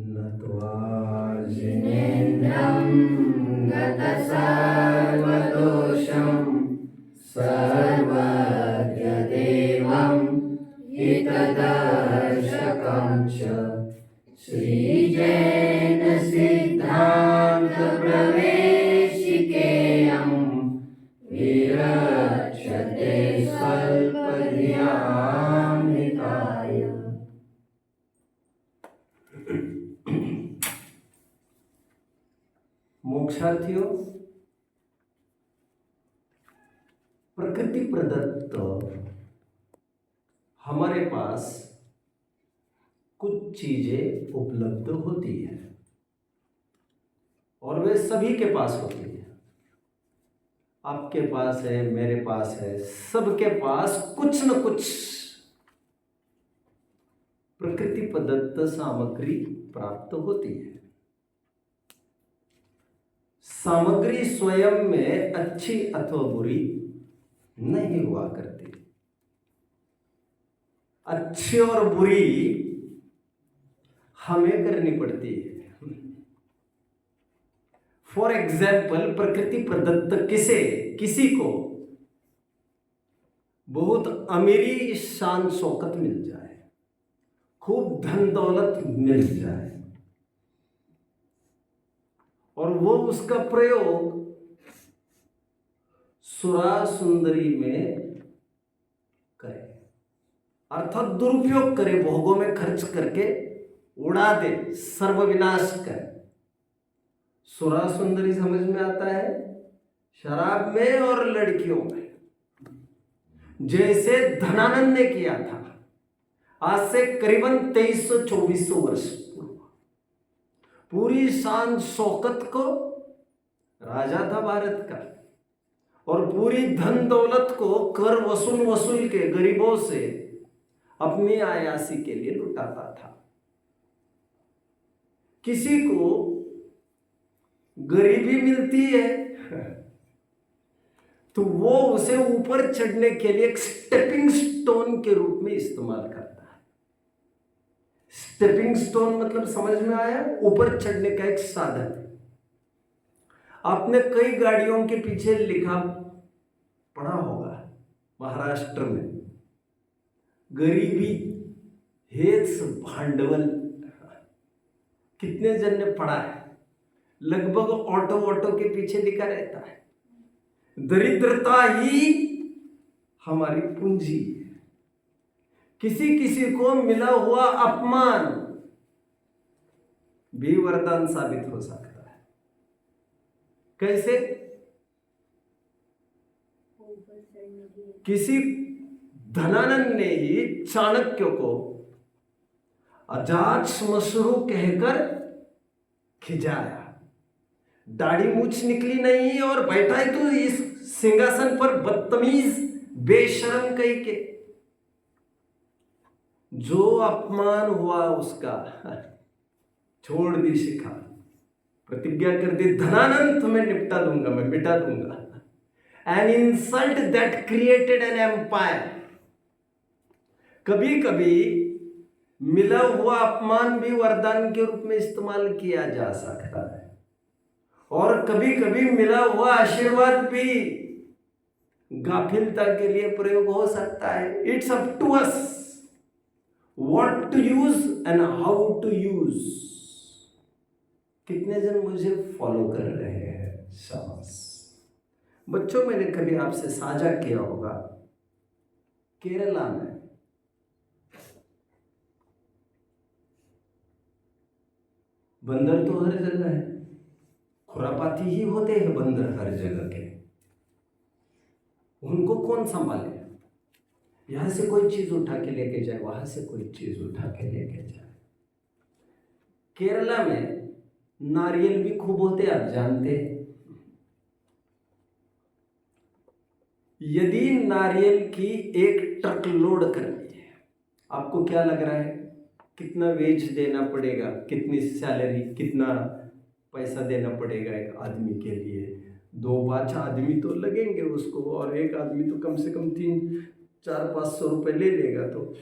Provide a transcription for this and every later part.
नत्वा जिनेन्द्रं गतसर्वदोषं सर्वज्ञदेवं हितदर्शकं च श्रीजैन सिद्धान्त प्रवेशिकेयं विरक्षते स्वल्पधियां निकाय। मोक्षार्थियों, प्रकृति प्रदत्त हमारे पास कुछ चीजें उपलब्ध होती है और वे सभी के पास होती है। आपके पास है, मेरे पास है, सबके पास कुछ न कुछ प्रकृति प्रदत्त सामग्री प्राप्त होती है। सामग्री स्वयं में अच्छी अथवा बुरी नहीं हुआ करती। अच्छी और बुरी हमें करनी पड़ती है। फॉर एग्जाम्पल, प्रकृति प्रदत्त किसी को बहुत अमीरी शान शौकत मिल जाए, खूब धन दौलत मिल जाए और वो उसका प्रयोग सुरा सुंदरी में करे, अर्थात दुरुपयोग करे, भोगों में खर्च करके उड़ा दे, सर्वविनाश करे। सुरा सुंदरी समझ में आता है? शराब में और लड़कियों में। जैसे धनानंद ने किया था आज से करीबन 2300-2400 वर्ष पूर्व। पूरी शान शौकत को, राजा था भारत का, और पूरी धन दौलत को कर वसूल के गरीबों से अपनी आयासी के लिए लुटाता था। किसी को गरीबी मिलती है तो वो उसे ऊपर चढ़ने के लिए एक स्टेपिंग स्टोन के रूप में इस्तेमाल करता है। स्टेपिंग स्टोन मतलब समझ में आया? ऊपर चढ़ने का एक साधन। आपने कई गाड़ियों के पीछे लिखा पढ़ा होगा, महाराष्ट्र में गरीबी हेच भांडवल। कितने जन ने पढ़ा है? लगभग ऑटो के पीछे लिखा रहता है। दरिद्रता ही हमारी पूंजी है। किसी को मिला हुआ अपमान भी वरदान साबित हो सकता है। कैसे? किसी धनानंद ने ही चाणक्य को अजात श्मश्रु कहकर खिजाया। दाढ़ी मूछ निकली नहीं और बैठा है तो इस सिंहासन पर बदतमीज बेशरम कही के। जो अपमान हुआ उसका छोड़ दी शिखा, प्रतिज्ञा कर दी, धनानंद तुम्हें निपटा दूंगा, मैं मिटा दूंगा। An insult that created an empire। कभी कभी मिला हुआ अपमान भी वरदान के रूप में इस्तेमाल किया जा सकता है और कभी कभी मिला हुआ आशीर्वाद भी गाफिलता के लिए प्रयोग हो सकता है। It's up to us what to use and how to use. कितने जन मुझे फॉलो कर रहे हैं? शाबाश। बच्चों, मैंने कभी आपसे साझा किया होगा, केरला में बंदर तो हर जगह है, खुरापाती ही होते हैं बंदर हर जगह के। उनको कौन संभाले? यहां से कोई चीज उठा के लेके जाए, वहां से कोई चीज उठा के लेके जाए। केरला में नारियल भी खूब होते, आप जानते हैं। यदि नारियल की एक ट्रक लोड करनी है, आपको क्या लग रहा है कितना वेज देना पड़ेगा? कितनी सैलरी, कितना पैसा देना पड़ेगा एक आदमी के लिए? 2-5 आदमी तो लगेंगे उसको, और एक आदमी तो कम से कम 300-400-500 रुपये ले लेगा। तो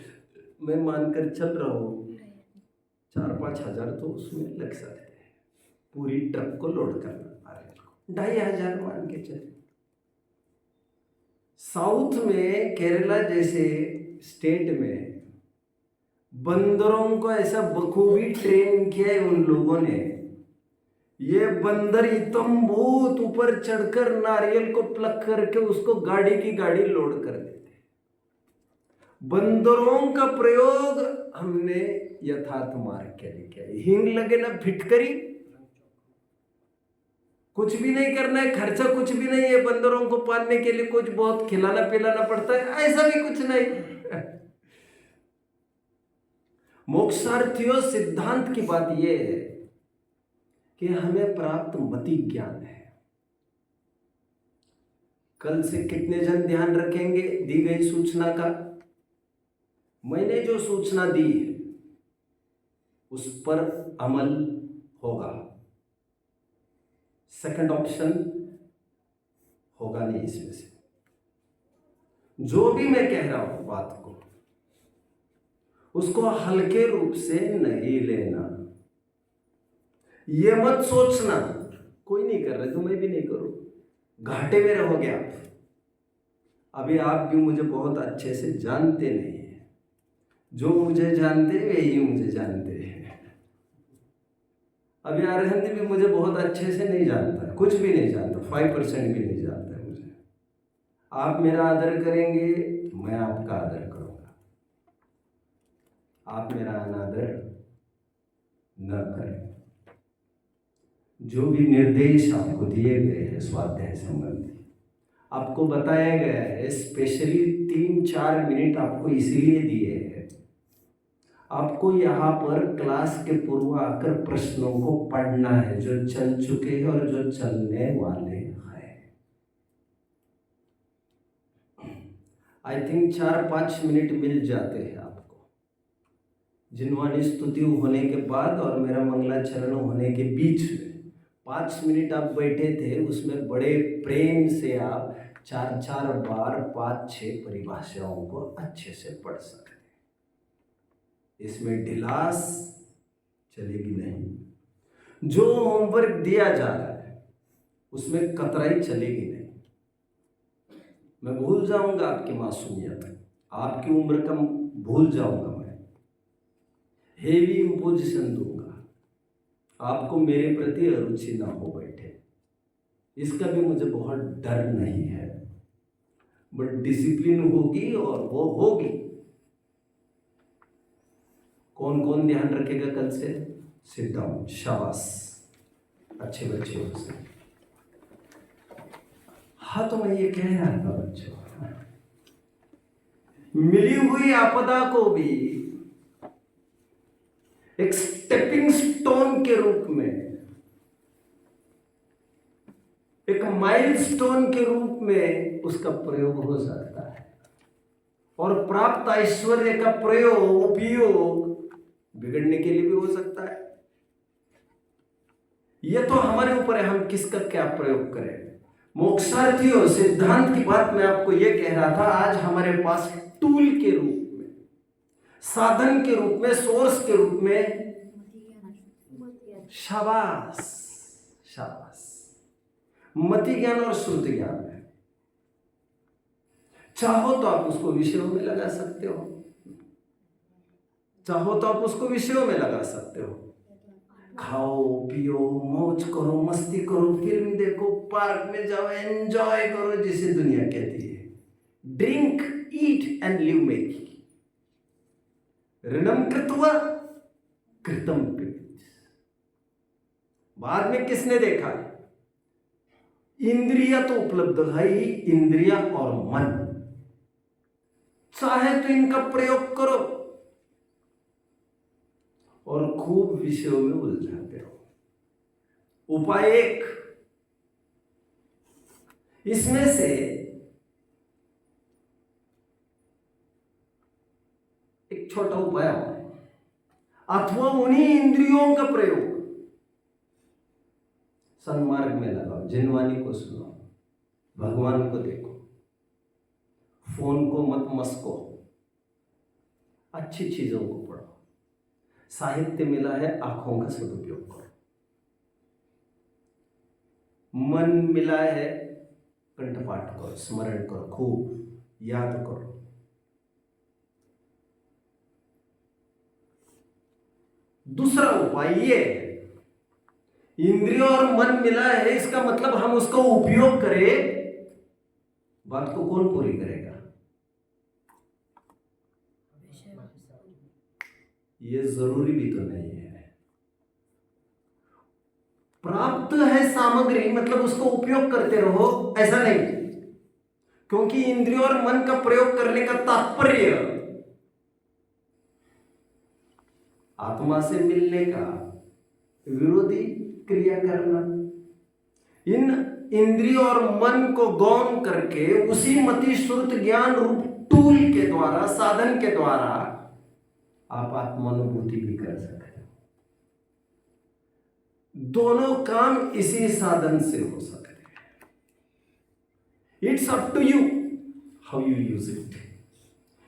मैं मानकर चल रहा हूँ 4-5 हज़ार तो उसमें लग सकते हैं, पूरी ट्रक को लोड करना, 2,500 मान के चले। साउथ में केरला जैसे स्टेट में बंदरों को ऐसा बखूबी ट्रेन किया है उन लोगों ने, ये बंदर इतम बहुत ऊपर चढ़कर नारियल को प्लग करके उसको गाड़ी की गाड़ी लोड कर देते। बंदरों का प्रयोग हमने यथार्थ मार्ग के लिए किया। हिंग लगे ना फिटकरी, कुछ भी नहीं करना है, खर्चा कुछ भी नहीं है, बंदरों को पालने के लिए कुछ बहुत खिलाना पिलाना पड़ता है, ऐसा भी कुछ नहीं। मोक्षार्थियों सिद्धांत की बात यह है कि हमें प्राप्त मति ज्ञान है। कल से कितने जन ध्यान रखेंगे दी गई सूचना का? मैंने जो सूचना दी है उस पर अमल होगा। सेकंड ऑप्शन होगा नहीं इसमें से। जो भी मैं कह रहा हूं बात को, उसको हल्के रूप से नहीं लेना। ये मत सोचना कोई नहीं कर रहा तो मैं भी नहीं करूं, घाटे में रहोगे आप। अभी आप भी मुझे बहुत अच्छे से जानते नहीं हैं, जो मुझे जानते वे ही मुझे जानते हैं। अभी अरहंत भी मुझे बहुत अच्छे से नहीं जानता, कुछ भी नहीं जानता, 5% भी नहीं जानता है मुझे। आप मेरा आदर करेंगे, मैं आपका आदर करूंगा। आप मेरा अनादर न करें। जो भी निर्देश आपको दिए गए हैं स्वाध्याय संबंधी, आपको बताया गया है, स्पेशली 3-4 मिनट आपको इसीलिए दिए हैं, आपको यहाँ पर क्लास के पूर्व आकर प्रश्नों को पढ़ना है, जो चल चुके हैं और जो चलने वाले हैं। आई थिंक 4-5 मिनट मिल जाते हैं आपको। जिनवानी स्तुति होने के बाद और मेरा मंगलाचरण होने के बीच में 5 मिनट आप बैठे थे, उसमें बड़े प्रेम से आप 4-4 बार 5-6 परिभाषाओं को अच्छे से पढ़ सकते। इसमें ढिलास चलेगी नहीं। जो होमवर्क दिया जा रहा है उसमें कतराई चलेगी नहीं। मैं भूल जाऊंगा आपकी मासूमियत, आपकी उम्र का भूल जाऊंगा, मैं हेवी इंपोजिशन दूंगा, आपको मेरे प्रति अरुचि ना हो बैठे, इसका भी मुझे बहुत डर नहीं है। बट डिसिप्लिन होगी और वो होगी। कौन कौन ध्यान रखेगा कल से? सिट डाउन, शाबाश, अच्छे बच्चे हो से। हाँ, तो मैं ये कह रहा था बच्चों, मिली हुई आपदा को भी एक स्टेपिंग स्टोन के रूप में, एक माइलस्टोन के रूप में उसका प्रयोग हो सकता है। और प्राप्त ऐश्वर्य का प्रयोग, उपयोग बिगड़ने के लिए भी हो सकता है। यह तो हमारे ऊपर है, हम किसका क्या प्रयोग करें। मोक्षार्थियों सिद्धांत की बात मैं आपको यह कह रहा था। आज हमारे पास टूल के रूप में, साधन के रूप में, सोर्स के रूप में, शाबाश शाबाश, मति ज्ञान और श्रुति ज्ञान है। चाहो तो आप उसको विषयों में लगा सकते हो, चाहो तो आप उसको विषयों में लगा सकते हो। खाओ पियो, मौज करो, मस्ती करो, फिल्म देखो, पार्क में जाओ, एंजॉय करो, जिसे दुनिया कहती है। Drink, eat and live make. ऋणम कृत्वा कृतम पिबेत। बाद में किसने देखा? इंद्रिया तो उपलब्ध है ही, इंद्रिया और मन। चाहे तो इनका प्रयोग करो और खूब विषयों में उलझाते रहो। उपाय 1, इसमें से एक छोटा उपाय है, अथवा उन्हीं इंद्रियों का प्रयोग सन्मार्ग में लगाओ। जिनवानी को सुनो, भगवान को देखो, फोन को मत मस्को, अच्छी चीजों को पढ़ो, साहित्य मिला है, आंखों का सदुपयोग करो। मन मिला है, कंठपाठ करो, स्मरण करो, खूब याद करो। दूसरा उपाय ये है, इंद्रिय और मन मिला है, इसका मतलब हम उसका उपयोग करें। बात को कौन पूरी करेगा? ये जरूरी भी तो नहीं है। प्राप्त है सामग्री, मतलब उसको उपयोग करते रहो, ऐसा नहीं, क्योंकि इंद्रियों और मन का प्रयोग करने का तात्पर्य आत्मा से मिलने का विरोधी क्रिया करना। इन इंद्रियों और मन को गौण करके उसी मति श्रुत ज्ञान रूप टूल के द्वारा, साधन के द्वारा आप आत्मानुभूति भी कर सकते हो। दोनों काम इसी साधन से हो सकते हैं। It's up to you how you use it.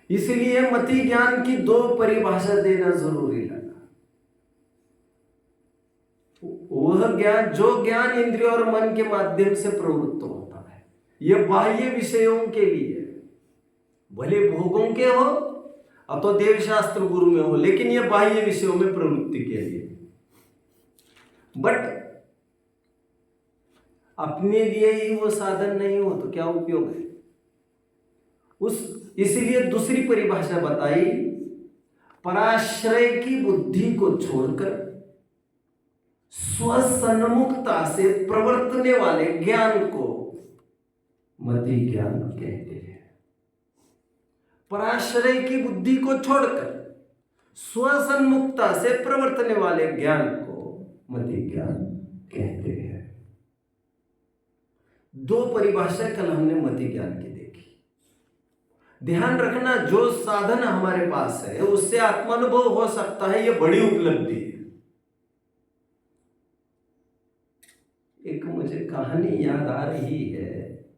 इसलिए मति ज्ञान की दो परिभाषा देना जरूरी लगा। वह ज्ञान, जो ज्ञान इंद्रियों और मन के माध्यम से प्रवृत्त होता है, यह बाह्य विषयों के लिए, भले भोगों के हो अथवा देव शास्त्र गुरु में हो, लेकिन यह बाह्य विषयों में प्रवृत्ति के लिए। बट अपने लिए ही वो साधन नहीं हो तो क्या उपयोग है? इसलिए दूसरी परिभाषा बताई, पराश्रय की बुद्धि को छोड़कर स्वसन्मुखता से प्रवर्तने वाले ज्ञान को मति ज्ञान कहते हैं। पराश्रय की बुद्धि को छोड़कर स्वसन्मुखता से प्रवर्तने वाले ज्ञान को मति ज्ञान कहते हैं। दो परिभाषा कल हमने मति ज्ञान की देखी। ध्यान रखना, जो साधन हमारे पास है उससे आत्मानुभव हो सकता है, यह बड़ी उपलब्धि है। एक मुझे कहानी याद आ रही है,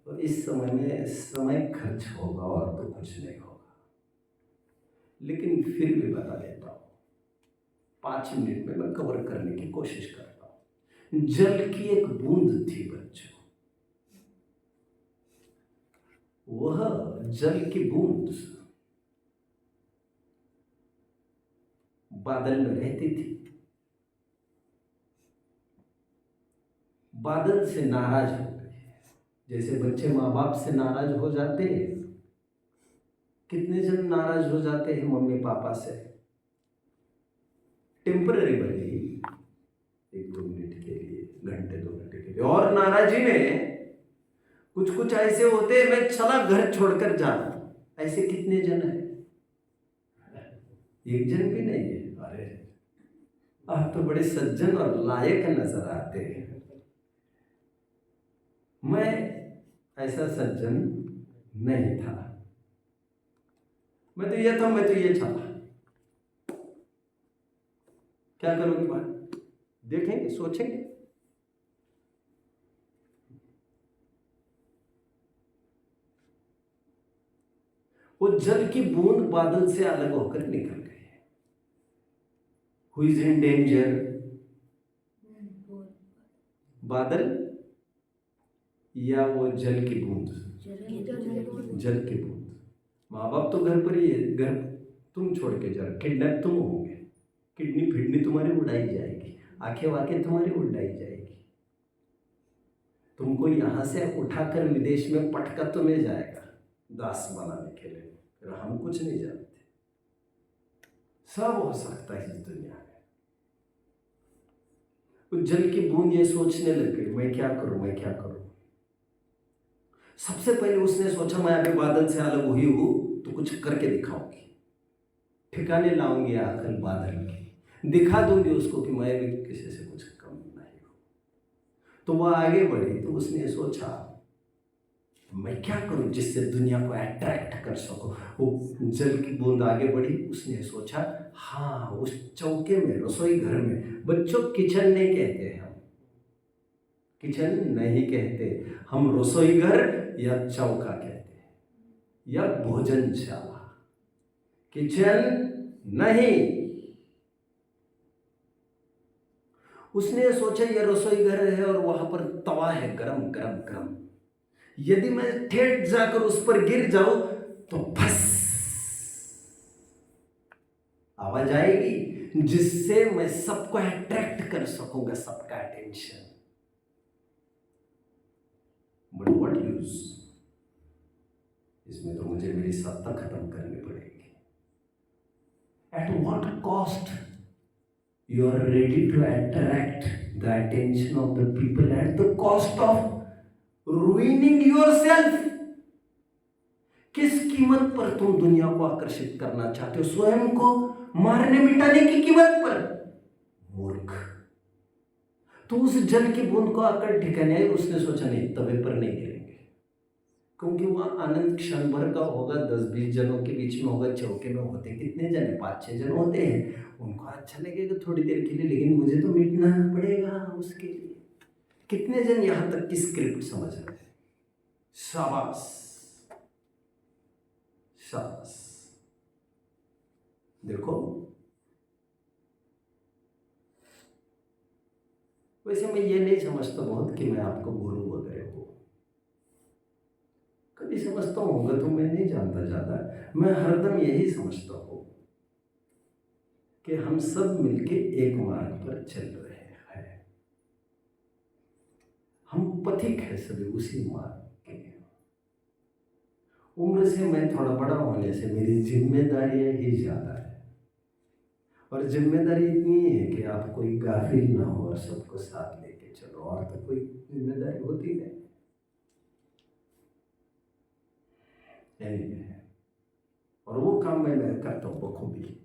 तो इस समय में समय खर्च होगा और तो कुछ नहीं होगा, लेकिन फिर भी बता देता हूं। 5 मिनट में मैं कवर करने की कोशिश करता हूं। जल की एक बूंद थी बच्चों। वह जल की बूंद बादल में रहती थी। बादल से नाराज हो गए, जैसे बच्चे माँ बाप से नाराज हो जाते हैं। कितने जन नाराज हो जाते हैं मम्मी पापा से? टेम्पररी भले ही, 1-2 मिनट के लिए, घंटे 2 घंटे के लिए। और नाराजी में कुछ कुछ ऐसे होते हैं, मैं चला घर छोड़कर जाना। ऐसे कितने जन है? एक जन भी नहीं है। अरे आप तो बड़े सज्जन और लायक नजर आते हैं। मैं ऐसा सज्जन नहीं था। मैं तो ये था, मैं तो ये चाहता। क्या करोगे बात? देखेंगे, सोचेंगे। वो जल की बूंद बादल से अलग होकर निकल गई। Who is in danger? बादल या वो जल की बूंद? जल की बूंद। माँ बाप तो घर पर ही है, घर तुम छोड़ के जा, किडनैप तुम होगे, किडनी फिडनी तुम्हारी उड़ाई जाएगी, आंखें वाखें तुम्हारी उड़ाई जाएगी, तुमको यहाँ से उठाकर विदेश में पटका तुम्हें जाएगा दास बनाने के लिए। फिर हम कुछ नहीं जानते। सब हो सकता है इस दुनिया में। उस जल की बूंद ये सोचने लग गई, मैं क्या करूं, मैं क्या करूं। सबसे पहले उसने सोचा, मैं अभी बादल से अलग हुई हूं तो कुछ करके दिखाऊंगी, ठिकाने लाऊंगी आकर बादल की, दिखा दूंगी उसको कि मैं भी किसी से कुछ कम नहीं हूं। तो वह आगे बढ़ी। तो उसने सोचा, मैं क्या करूं जिससे दुनिया को अट्रैक्ट कर सकूं। वो जल की बूंद आगे बढ़ी। उसने सोचा, हाँ, उस चौके में, रसोई घर में, बच्चों किचन नहीं कहते हम, किचन नहीं कहते हम, रसोई घर या चौका कहते हैं, या भोजनशाला। किचन नहीं, उसने सोचा ये रसोई घर है और वहां पर तवा है गरम गरम गरम, यदि मैं ठेठ जाकर उस पर गिर जाऊं तो बस आवाज आएगी जिससे मैं सबको अट्रैक्ट कर सकूंगा, सबका अटेंशन। बट व्हाट यूज, इसमें तो मुझे मेरी सत्ता खत्म करनी पड़ेगी। At what cost you are ready to attract the attention of the people at the cost of ruining yourself? किस कीमत पर तुम दुनिया को आकर्षित करना चाहते हो? स्वयं को मारने मिटाने की कीमत पर? मूर्ख। तो उस जल की बूंद को आकर ठिकाने, उसने सोचा नहीं तवे पर नहीं गिरेंगे, क्योंकि वह आनंद क्षण भर का होगा, 10-20 जनों के बीच में होगा। चौके में होते कितने जन है? 5-6 जन होते हैं। उनको अच्छा लगेगा थोड़ी देर के लिए, लेकिन मुझे तो मिटना पड़ेगा उसके लिए। कितने जन यहां तक की स्क्रिप्ट समझ रहे हैं? शाबाश शाबाश। देखो, वैसे मैं ये नहीं समझता बहुत कि मैं आपको गुरु वगैरह हो, कभी समझता हूँ तो मैं नहीं जानता ज्यादा। मैं हरदम यही समझता हूँ कि हम सब मिलके एक मार्ग पर चल रहे हैं, हम पथिक है सभी उसी मार्ग के। उम्र से मैं थोड़ा बड़ा होने से मेरी जिम्मेदारियां ही ज्यादा है, और जिम्मेदारी इतनी है कि आप कोई गाफिल ना हो और सबको साथ लेके चलो, और तो कोई जिम्मेदारी होती नहीं। और वो काम मैं करता हूँ बखूबी।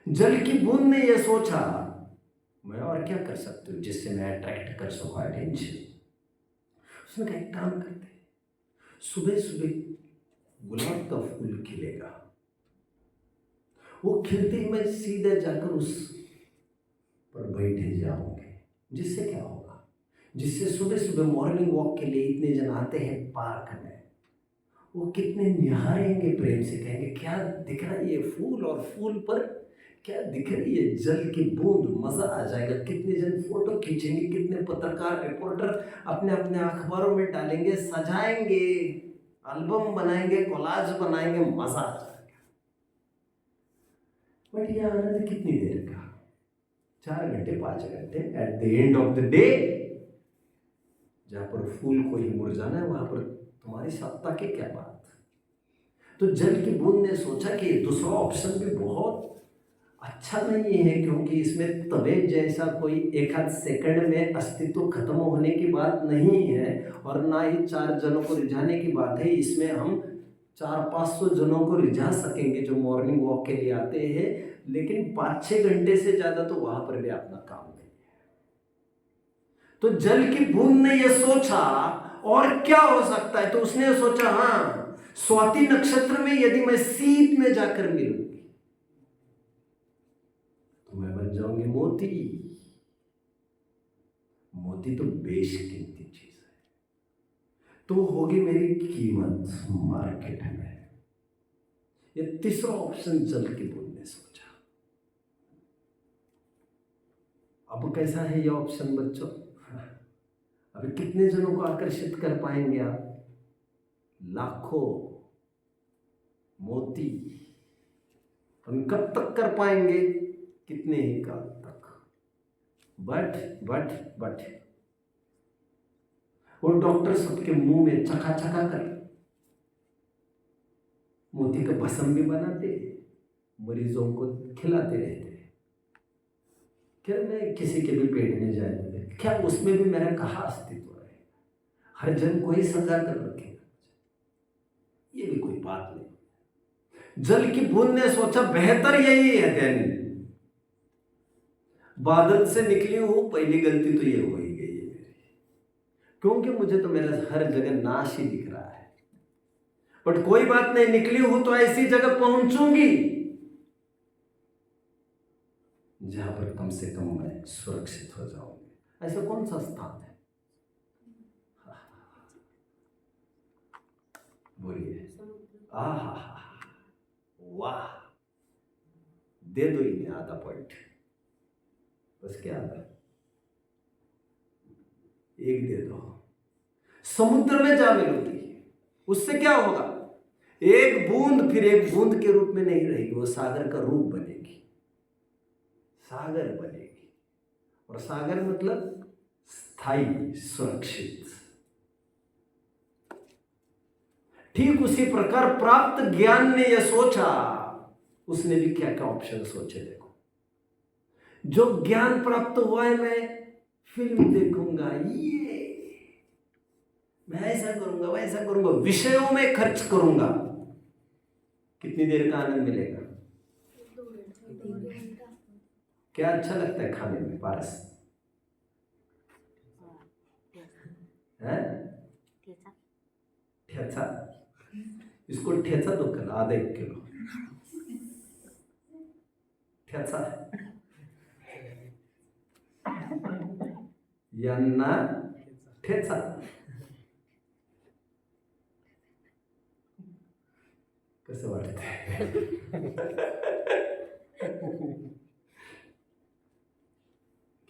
जल की बूंद ने यह सोचा मैं और क्या कर सकती हूँ जिससे मैं अट्रैक्ट कर सकूँ अटेंशन। उसने कहा एक काम करते, सुबह सुबह गुलाब का फूल खिलेगा, वो खिलते ही मैं सीधे जाकर उस पर बैठे जाऊंगे। जिससे क्या होगा? जिससे सुबह सुबह मॉर्निंग वॉक के लिए इतने जन आते हैं पार्क में, वो कितने निहारेंगे, प्रेम से कहेंगे क्या दिख रहा है ये फूल, और फूल पर क्या दिख रही है जल की बूंद। मजा आ जाएगा। कितने जन फोटो खींचेंगे, कितने पत्रकार रिपोर्टर अपने अपने अखबारों में डालेंगे, सजाएंगे, एल्बम बनाएंगे, कोलाज बनाएंगे, मजा आ जाएगा। बट ये आनंद कितनी देर का? 4 घंटे 5 घंटे। At the end of the day जहां पर फूल को ही मुरझाना है, वहां पर तुम्हारी सत्ता की क्या बात। तो जल की बूंद ने सोचा कि दूसरा ऑप्शन भी बहुत अच्छा नहीं है, क्योंकि इसमें तवे जैसा कोई एक आध सेकंड में अस्तित्व खत्म होने की बात नहीं है, और ना ही 4 जनों को रिझाने की बात है। इसमें हम 400-500 जनों को रिझा सकेंगे जो मॉर्निंग वॉक के लिए आते हैं, लेकिन 5-6 घंटे से ज्यादा तो वहां पर भी अपना काम नहीं है। तो जल की बूंद ने यह सोचा और क्या हो सकता है, तो उसने सोचा हाँ, स्वाति नक्षत्र में यदि मैं शीत में जाकर मिलूंगी तो मैं बन जाऊंगी मोती। मोती तो बेशकीमती चीज है, तो होगी मेरी कीमत मार्केट में। ये तीसरा ऑप्शन जल की बूंद ने सोचा। अब कैसा है ये ऑप्शन बच्चों? अभी कितने जनों को आकर्षित कर पाएंगे आप? लाखों मोती। हम कब तक कर पाएंगे? कितने ही काल तक। बट वो डॉक्टर सबके मुंह में चका चका कर मोती का भस्म भी बनाते, मरीजों को खिलाते रहते। क्या मैं किसी के भी पेट में जाए, क्या उसमें भी मेरा कहाँ अस्तित्व है? हर जन को ही सजा कर रखेगा, ये भी कोई बात नहीं। जल की बूंद ने सोचा बेहतर यही है। देन बादल से निकली हूं, पहली गलती तो ये हो ही गई है मेरी, क्योंकि मुझे तो मेरा हर जगह नाश ही दिख रहा है। बट कोई बात नहीं, निकली हूं तो ऐसी जगह पहुंचूंगी जहां पर कम से कम मैं सुरक्षित हो जाऊंगी। ऐसा कौन सा स्थान है? बोलिए। वाह, दे दो इन्हें आधा पॉइंट। बस क्या आता है, एक दे दो, समुद्र में जा मिलोगी, उससे क्या होगा, एक बूंद फिर एक बूंद के रूप में नहीं रहेगी, वो सागर का रूप बनेगी, सागर बनेगी। और सागर मतलब स्थायी, सुरक्षित। ठीक उसी प्रकार प्राप्त ज्ञान ने यह सोचा, उसने भी क्या क्या ऑप्शन सोचे। देखो, जो ज्ञान प्राप्त हुआ है, मैं फिल्म देखूंगा, ये मैं ऐसा करूंगा, वैसा करूंगा, विषयों में खर्च करूंगा, कितनी देर का आनंद मिलेगा? क्या अच्छा लगता है खाने में? पारस है ठेचा, इसको ठेचा तो कर, आधा 1 किलो ठेचा, यांना ठेचा। कसं वाटतंय?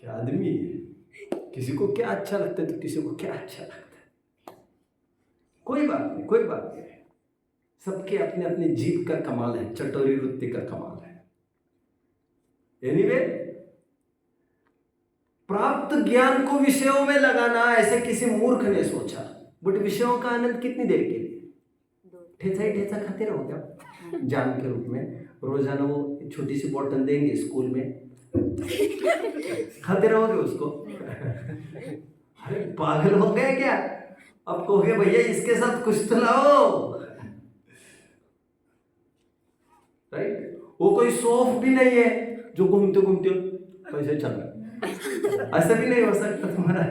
क्या आदमी है, किसी को क्या अच्छा लगता है तो किसी को क्या अच्छा लगता है। कोई बात नहीं, कोई बात नहीं, सबके अपने अपने जीव का कमाल है, चटोरी वृत्ति का कमाल है। एनीवे, प्राप्त ज्ञान को विषयों में लगाना ऐसे किसी मूर्ख ने सोचा, बट विषयों का आनंद कितनी देर के लिए? ठेचा ही ठेचा खाते रहोगे आप जाम के रूप में, रोजाना वो छोटी सी बोतल देंगे स्कूल में, खाते रहोगे उसको। अरे पागल हो गए क्या? अब कहोगे भैया इसके साथ कुछ तो लाओ, राइट? वो कोई सौंफ भी नहीं है जो घूमते घूमते कैसे चल रहा, ऐसा भी नहीं हो सकता तुम्हारा।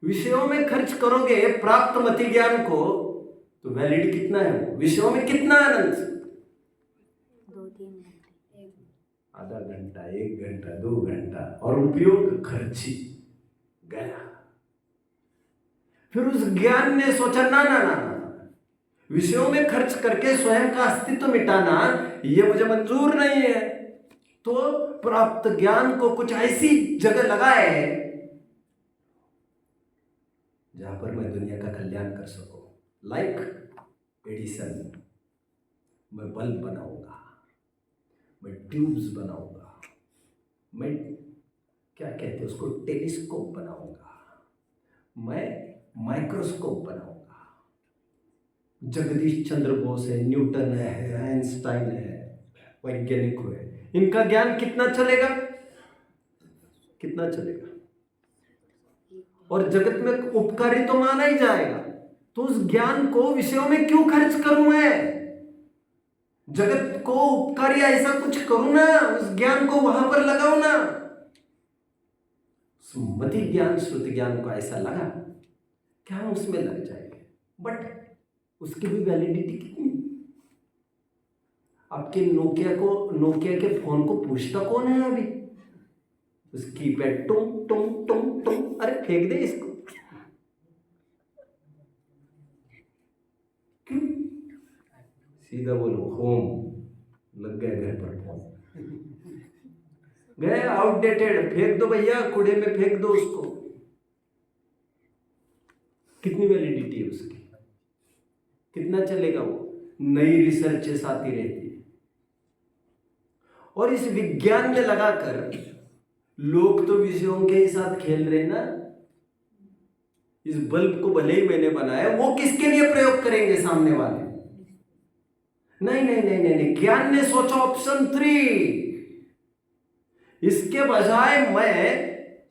विषयों में खर्च करोगे प्राप्त मति ज्ञान को, तो वैलिड कितना है वो, विषयों में कितना आनंद? 2-3 घंटे, आधा घंटा, 1 घंटा, 2 घंटा, और उपयोग खर्ची गया। फिर उस ज्ञान ने सोचा ना ना ना ना, विषयों में खर्च करके स्वयं का अस्तित्व मिटाना ये मुझे मंजूर नहीं है। तो प्राप्त ज्ञान को कुछ ऐसी जगह लगाए जहां पर मैं दुनिया का कल्याण कर सकूं। लाइक एडिसन, मैं बल्ब बनाऊंगा, मैं ट्यूब्स बनाऊंगा, मैं क्या कहते हैं उसको, टेलीस्कोप बनाऊंगा, मैं माइक्रोस्कोप बनाऊंगा। जगदीश चंद्र बोस है, न्यूटन है, आइंस्टाइन है, वैज्ञानिक हुए, इनका ज्ञान कितना चलेगा? कितना चलेगा? और जगत में उपकारी तो माना ही जाएगा, तो उस ज्ञान को विषयों में क्यों खर्च करूं मैं? जगत को उपकारी ऐसा कुछ करूं ना, उस ज्ञान को वहां पर लगाओ ना। मति ज्ञान, श्रुति ज्ञान को ऐसा लगा कि हम उसमें लग जाएंगे, बट उसकी भी वैलिडिटी कितनी? आपके नोकिया के फोन को पूछता कौन है अभी? उसकी पैड टुम टुम टुम टुम, अरे फेंक दे इसको, क्यों? सीधा बोलो होम, लग गया घर पर फोन, गए आउटडेटेड, फेंक दो भैया, कूड़े में फेंक दो उसको। कितनी वैलिडिटी है उसकी? कितना चलेगा वो? नई रिसर्चेस आती रहती है, और इस विज्ञान में लगाकर लोग तो विषयों के ही साथ खेल रहे ना। इस बल्ब को भले ही मैंने बनाया, वो किसके लिए प्रयोग करेंगे सामने वाले? नहीं नहीं नहीं नहीं नहीं, ज्ञान ने सोचा ऑप्शन 3, इसके बजाय मैं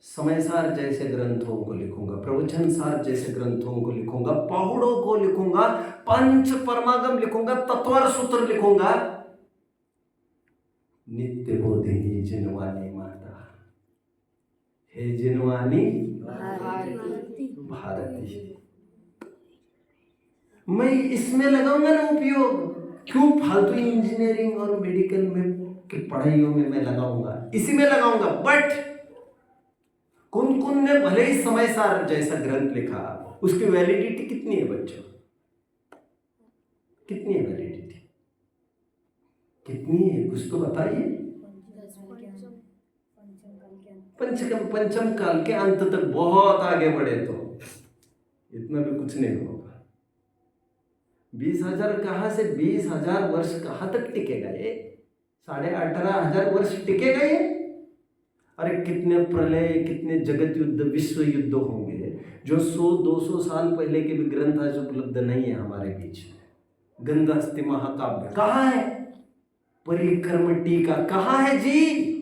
समयसार जैसे ग्रंथों को लिखूंगा, प्रवचन सार जैसे ग्रंथों को लिखूंगा, पहुड़ों को लिखूंगा, पंच परमागम लिखूंगा, तत्वर सूत्र लिखूंगा। नित्य बोधिनी जिनवानी माता, हे जिनवानी भारती, मैं इसमें लगाऊंगा ना उपयोग। क्यों फालतू इंजीनियरिंग और मेडिकल में की पढ़ाइयों में मैं लगाऊंगा? इसी में लगाऊंगा। बट कुन ने भले ही समयसार जैसा ग्रंथ लिखा, उसकी वैलिडिटी कितनी है बच्चों? कितनी है वैलिडिटी? कितनी है? कुछ तो बताइए। पंचम काल के अंत तक बहुत आगे बढ़े तो इतना भी कुछ नहीं होगा। 20,000 कहाँ से 20,000 वर्ष कहाँ तक टिकेगा ये? 18,500 वर्ष टिकेगा ये? अरे कितने प्रलय, कितने जगत युद्ध, विश्व युद्ध होंगे जो 100-200 साल पहले के भी ग्रंथ आज उपलब्ध नहीं है हमारे बीच में। गंधस्ति महाकाव्य कहाँ है? परिक्रम टीका कहाँ है जी?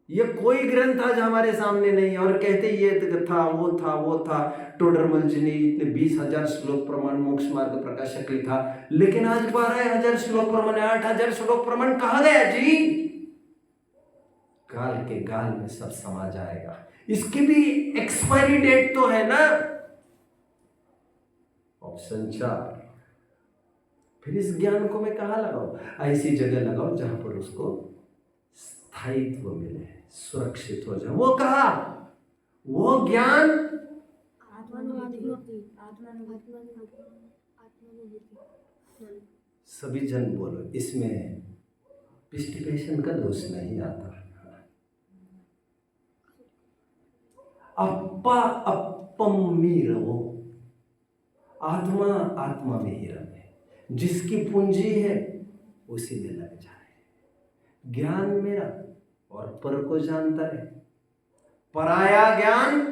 ये कोई ग्रंथ आज हमारे सामने नहीं है। और कहते ये था वो था टोडरमल जी ने इतने 20,000 श्लोक प्रमाण मोक्ष मार्ग प्रकाशक लिखा, लेकिन आज 12,000 श्लोक प्रमाण, 8,000 श्लोक प्रमाण कहाँ गया जी? काल के गाल में सब समा जाएगा। इसकी भी एक्सपायरी डेट तो है ना। ऑप्शन 4। फिर इस ज्ञान को मैं कहाँ लगाऊं? ऐसी जगह लगाओ जहां पर उसको स्थायित्व मिले, सुरक्षित हो जाए। वो कहा? वो ज्ञान सभी जन बोलो, इसमें पिस्टिफिकेशन का दोष नहीं आता। अप्पा अप्पम में रहो, आत्मा आत्मा में ही रहे। जिसकी पूंजी है उसी में लग जाए। ज्ञान मेरा और पर को जानता है। पराया ज्ञान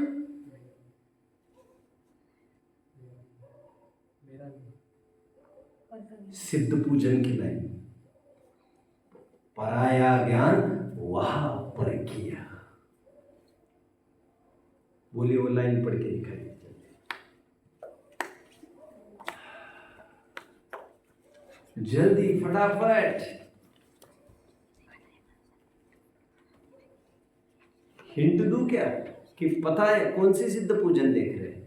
सिद्ध पूजन की लाइन। पराया ज्ञान वह पर किया। बोलिए वो लाइन पढ़ के दिखाइए। जल्दी फटाफट। हिंट दूं क्या कि पता है कौन सी सिद्ध पूजन देख रहे हैं?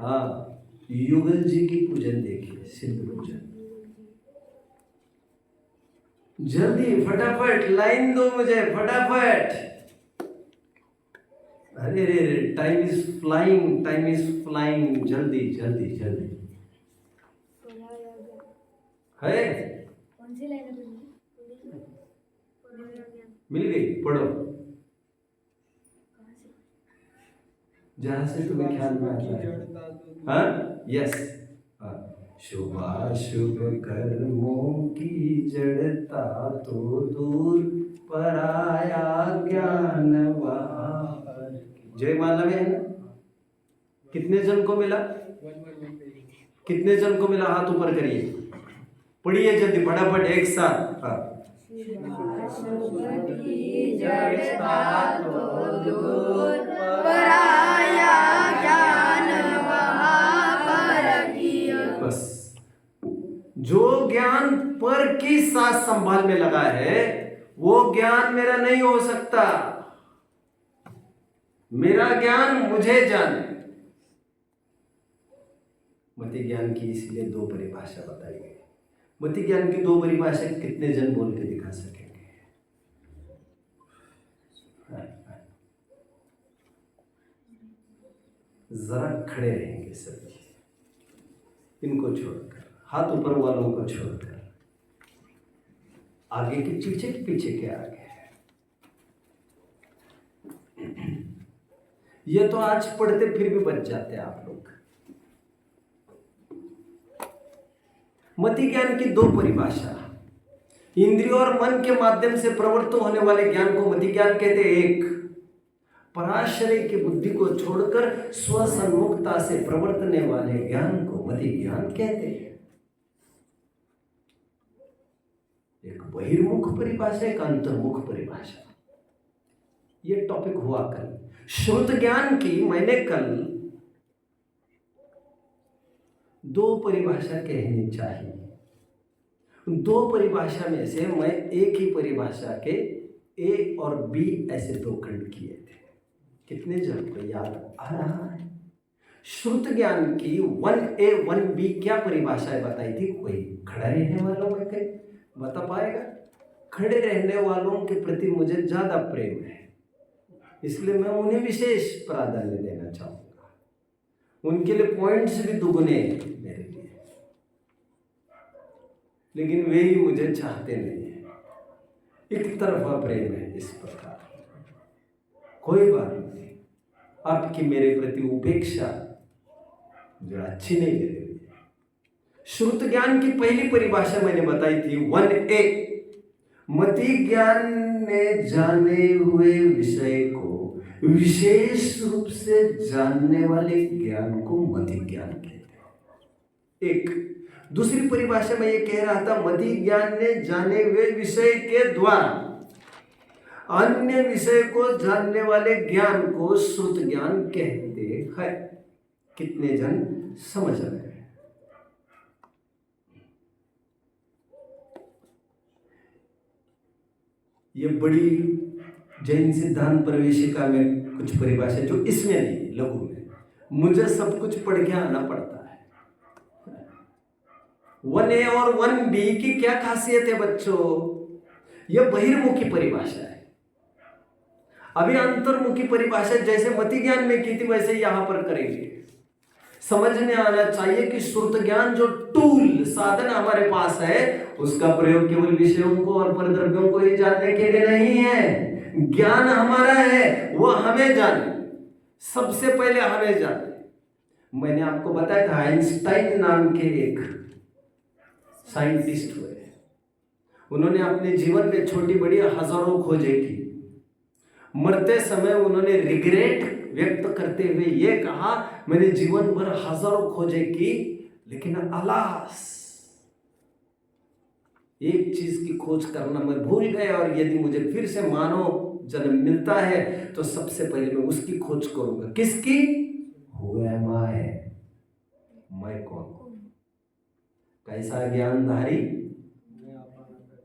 हाँ, युगल जी की पूजन देखिए, सिद्ध पूजन। जल्दी फटाफट लाइन दो मुझे, फटाफट। अरे रे, time is flying, time is flying. जल्दी जल्दी जल्दी। है कौन सी लाइन है? मिल गई, पढ़ो जहां से तुम्हें ख्याल में आता है। हाँ, यस। शुभाशुभ कर्मों की जड़ता तो दूर, पराया ज्ञान वहाँ। जय माला में है ना? कितने जन को मिला? कितने जन को मिला? हाथ ऊपर करिए, पढ़िए जल्दी फटाफट एक साथ। हाँ, बस जो ज्ञान पर की सांस संभाल में लगा है वो ज्ञान मेरा नहीं हो सकता। मेरा ज्ञान मुझे जाने। मति ज्ञान की इसलिए 2 परिभाषा बताई गई। मति ज्ञान की 2 परिभाषा कितने जन बोल के दिखा सकेंगे? जरा खड़े रहेंगे सभी, इनको छोड़कर, हाथ ऊपर वालों को छोड़कर। आगे के पीछे के पीछे के आगे। ये तो आज पढ़ते फिर भी बच जाते आप लोग। मति ज्ञान की 2 परिभाषा। इंद्रियों और मन के माध्यम से प्रवृत्त होने वाले ज्ञान को मति ज्ञान कहते हैं। 1, पराश्रय की बुद्धि को छोड़कर स्वसन्मुखता से प्रवर्तने वाले ज्ञान को मति ज्ञान कहते हैं। एक बहिर्मुख परिभाषा, एक अंतर्मुख परिभाषा। ये टॉपिक हुआ कल। श्रुत ज्ञान की मैंने कल 2 परिभाषा कहनी चाहिए। 2 परिभाषा में से मैं एक ही परिभाषा के ए और बी ऐसे 2 खंड किए थे। कितने जन को याद आ रहा है? श्रुत ज्ञान की 1A 1B क्या परिभाषाएं बताई थी? कोई खड़ा रहने वालों में कहीं बता पाएगा? खड़े रहने वालों के प्रति मुझे ज्यादा प्रेम है, इसलिए मैं उन्हें विशेष प्राधान्य देना चाहूंगा। उनके लिए पॉइंट्स भी दुगने हैं मेरे लिए, लेकिन वे ही मुझे चाहते नहीं है। एक तरफा प्रेम है इस प्रकार। कोई बात नहीं, आपकी मेरे प्रति उपेक्षा जो अच्छी नहीं लग रही है। श्रुत ज्ञान की पहली परिभाषा मैंने बताई थी 1A, मति ज्ञान ने जाने हुए विषय को विशेष रूप से जानने वाले ज्ञान को मति ज्ञान कहते हैं। एक दूसरी परिभाषा में ये कह रहा था, मति ज्ञान ने जाने हुए विषय के द्वारा अन्य विषय को जानने वाले ज्ञान को श्रुत ज्ञान कहते हैं। कितने जन समझ रहे हैं? ये बड़ी जैन सिद्धांत प्रवेशिका में कुछ परिभाषा जो इसमें नहीं, लघु में मुझे सब कुछ पढ़ के आना पड़ता है। 1A और 1B की क्या खासियत है बच्चों? यह बहिर्मुखी परिभाषा है। अभी अंतर्मुखी परिभाषा जैसे मति ज्ञान में की थी वैसे यहां पर करेंगे। समझ में आना चाहिए कि श्रुत ज्ञान जो टूल साधन हमारे पास है उसका प्रयोग केवल विषयों को और परद्रव्यों को ही जानने के लिए नहीं है। ज्ञान हमारा है, वो हमें जाने, सबसे पहले हमें जाने। मैंने आपको बताया था आइंस्टाइन नाम के एक साइंटिस्ट हुए, उन्होंने अपने जीवन में छोटी बड़ी हजारों खोजें की। मरते समय उन्होंने रिग्रेट व्यक्त करते हुए ये कहा, मैंने जीवन भर हजारों खोजें की लेकिन अलास एक चीज की खोज करना मैं भूल गया, और यदि मुझे फिर से मानव जन्म मिलता है तो सबसे पहले मैं उसकी खोज करूंगा। किसकी? Who am I? मैं कौन? कैसा ज्ञानधारी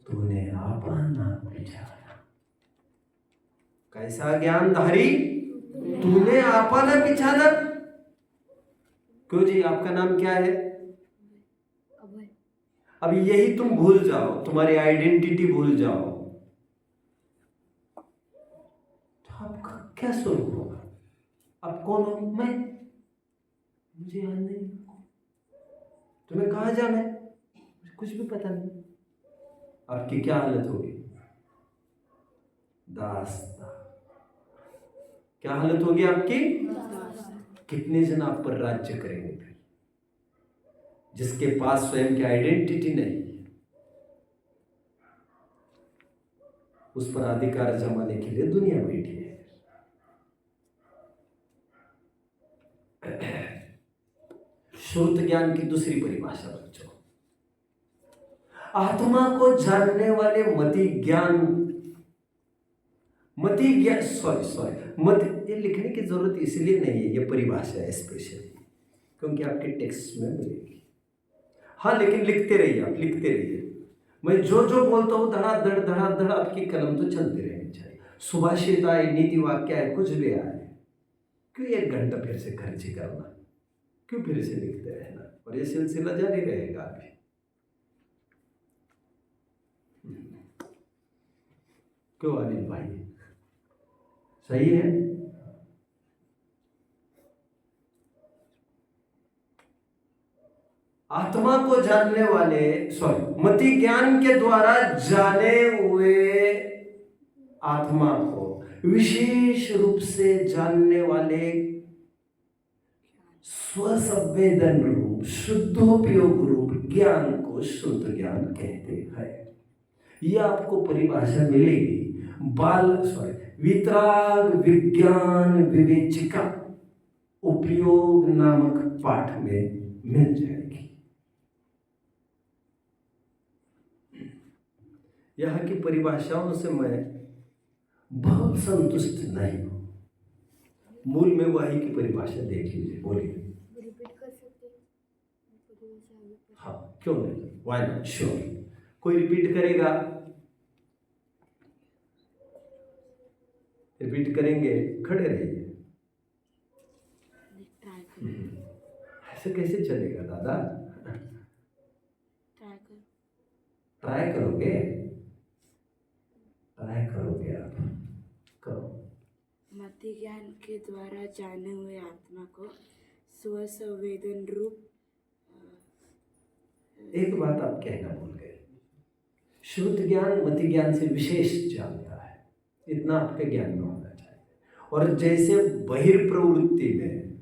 तूने आपा ना पहचाना। कैसा ज्ञानधारी तूने आपा ना पहचाना। क्यों जी, आपका नाम क्या है? अब यही तुम भूल जाओ, तुम्हारी आइडेंटिटी भूल जाओ तो आपका क्या स्वरूप होगा? आप कौन हो? मैं, मुझे याद नहीं। तुम्हें कहाँ जाना है? कुछ भी पता नहीं। आपकी क्या हालत होगी? दास्ता। क्या हालत होगी आपकी? कितने जन आप पर राज्य करेंगे फिर? जिसके पास स्वयं की आइडेंटिटी नहीं, उस पर अधिकार जमाने के लिए दुनिया बैठी है। श्रुत ज्ञान की दूसरी परिभाषा बच्चों, आत्मा को जानने वाले मति ज्ञान मत, ये लिखने की जरूरत इसलिए नहीं है, ये परिभाषा है स्पेशली क्योंकि आपके टेक्स्ट में मिलेगी। हाँ, लेकिन लिखते रहिए, आप लिखते रहिए। मैं जो जो बोलता हूँ धड़ाधड़ आपकी कलम तो चलती रहनी चाहिए। सुभाषित आए, नीति वाक्य है, कुछ भी आए, क्यों 1 घंटा फिर से खर्ची करना, क्यों फिर से लिखते रहना? और ये सिलसिला जारी रहेगा अभी। क्यों अनिल भाई, सही है? आत्मा को जानने वाले मति ज्ञान के द्वारा जाने हुए आत्मा को विशेष रूप से जानने वाले स्वसंवेदन रूप शुद्धोपयोग रूप ज्ञान को शुद्ध ज्ञान कहते हैं। यह आपको परिभाषा मिलेगी वितराग विज्ञान विवेचिका उपयोग नामक पाठ में मिल जाएगी। यहाँ की परिभाषाओं से मैं बहुत संतुष्ट नहीं हूं। मूल में वही की परिभाषा देख लीजिए। बोलिए। रिपीट कर सकते हैं? हाँ, क्यों नहीं, व्हाई नॉट, श्योर। कोई रिपीट करेगा? रिपीट करेंगे, खड़े रहिए। ऐसे कैसे चलेगा दादा? ट्राई करोगे? ट्राई करोगे आप? करो। मति ज्ञान के द्वारा जाने हुए आत्मा को स्वसंवेदन रूप। एक बात आप कहना भूल गए, श्रुत ज्ञान मति ज्ञान से विशेष जानता है, इतना आपके ज्ञान में होना चाहिए। और जैसे बहिर्प्रवृत्ति में,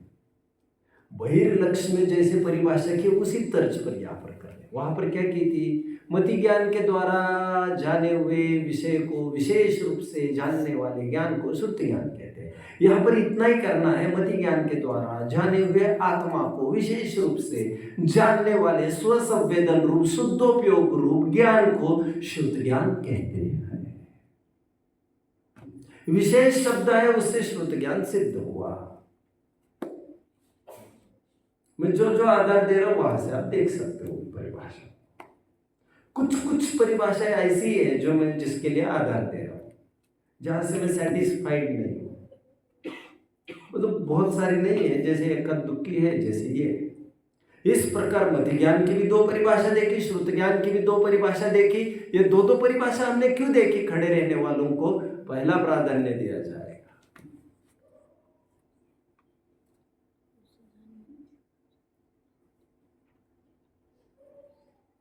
बहिर्लक्ष्य में जैसे परिभाषा की उसी तर्ज पर यहाँ पर कर रहे। वहाँ पर क्या की थी? मति ज्ञान के द्वारा जाने हुए विषय को विशेष रूप से जानने वाले ज्ञान को श्रुत ज्ञान कहते हैं। यहाँ पर इतना ही करना है, मति ज्ञान के द्वारा जाने हुए आत्मा को विशेष रूप से जानने वाले स्वसंवेदन रूप शुद्धोपयोग रूप ज्ञान को श्रुत ज्ञान कहते हैं। विशेष शब्द है, उससे श्रुत ज्ञान सिद्ध हुआ। मैं जो जो आधार दे रहा हूं वहां से आप देख सकते हो परिभाषा। कुछ परिभाषाएं ऐसी है जो मैं जिसके लिए आधार दे रहा हूं, जहां से मैं सेटिस्फाइड नहीं हूं। वो तो बहुत सारी नहीं है, जैसे एकाध दुक्की है, जैसे ये। इस प्रकार मति ज्ञान की भी दो परिभाषा देखी, श्रुत ज्ञान की भी दो परिभाषा देखी। ये दो परिभाषा हमने क्यों देखी? खड़े रहने वालों को पहला प्राधान्य दिया जाएगा।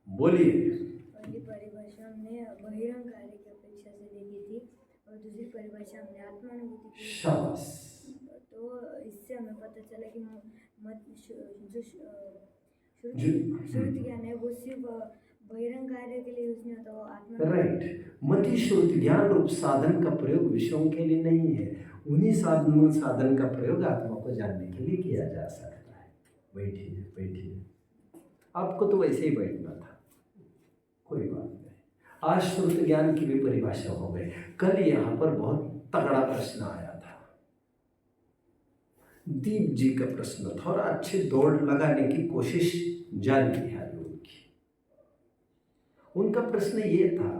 बोलिए। पहली परिभाषा हमने बहिरंग कार्य की अपेक्षा से देखी थी और दूसरी परिभाषा हमने आत्मानुभूति की। शाबाश। तो इससे हमें पता चला कि जो श्रुत ज्ञान है वो सिर्फ बहिरंग कार्य के लिए यूज नहीं होता, वो आत्मा। राइट। मति श्रुत ज्ञान रूप साधन का प्रयोग विषयों के लिए नहीं है, उन्हीं साधन का प्रयोग आत्मा को जानने के लिए किया जा सकता है। बैठिए बैठिए, आपको तो वैसे ही बैठना था, कोई बात नहीं। आज श्रुत ज्ञान की भी परिभाषा हो गई। कल यहाँ पर बहुत तगड़ा प्रश्न आया था, दीप जी का प्रश्न था, और अच्छी दौड़ लगाने की कोशिश जारी है उनकी। उनका प्रश्न ये था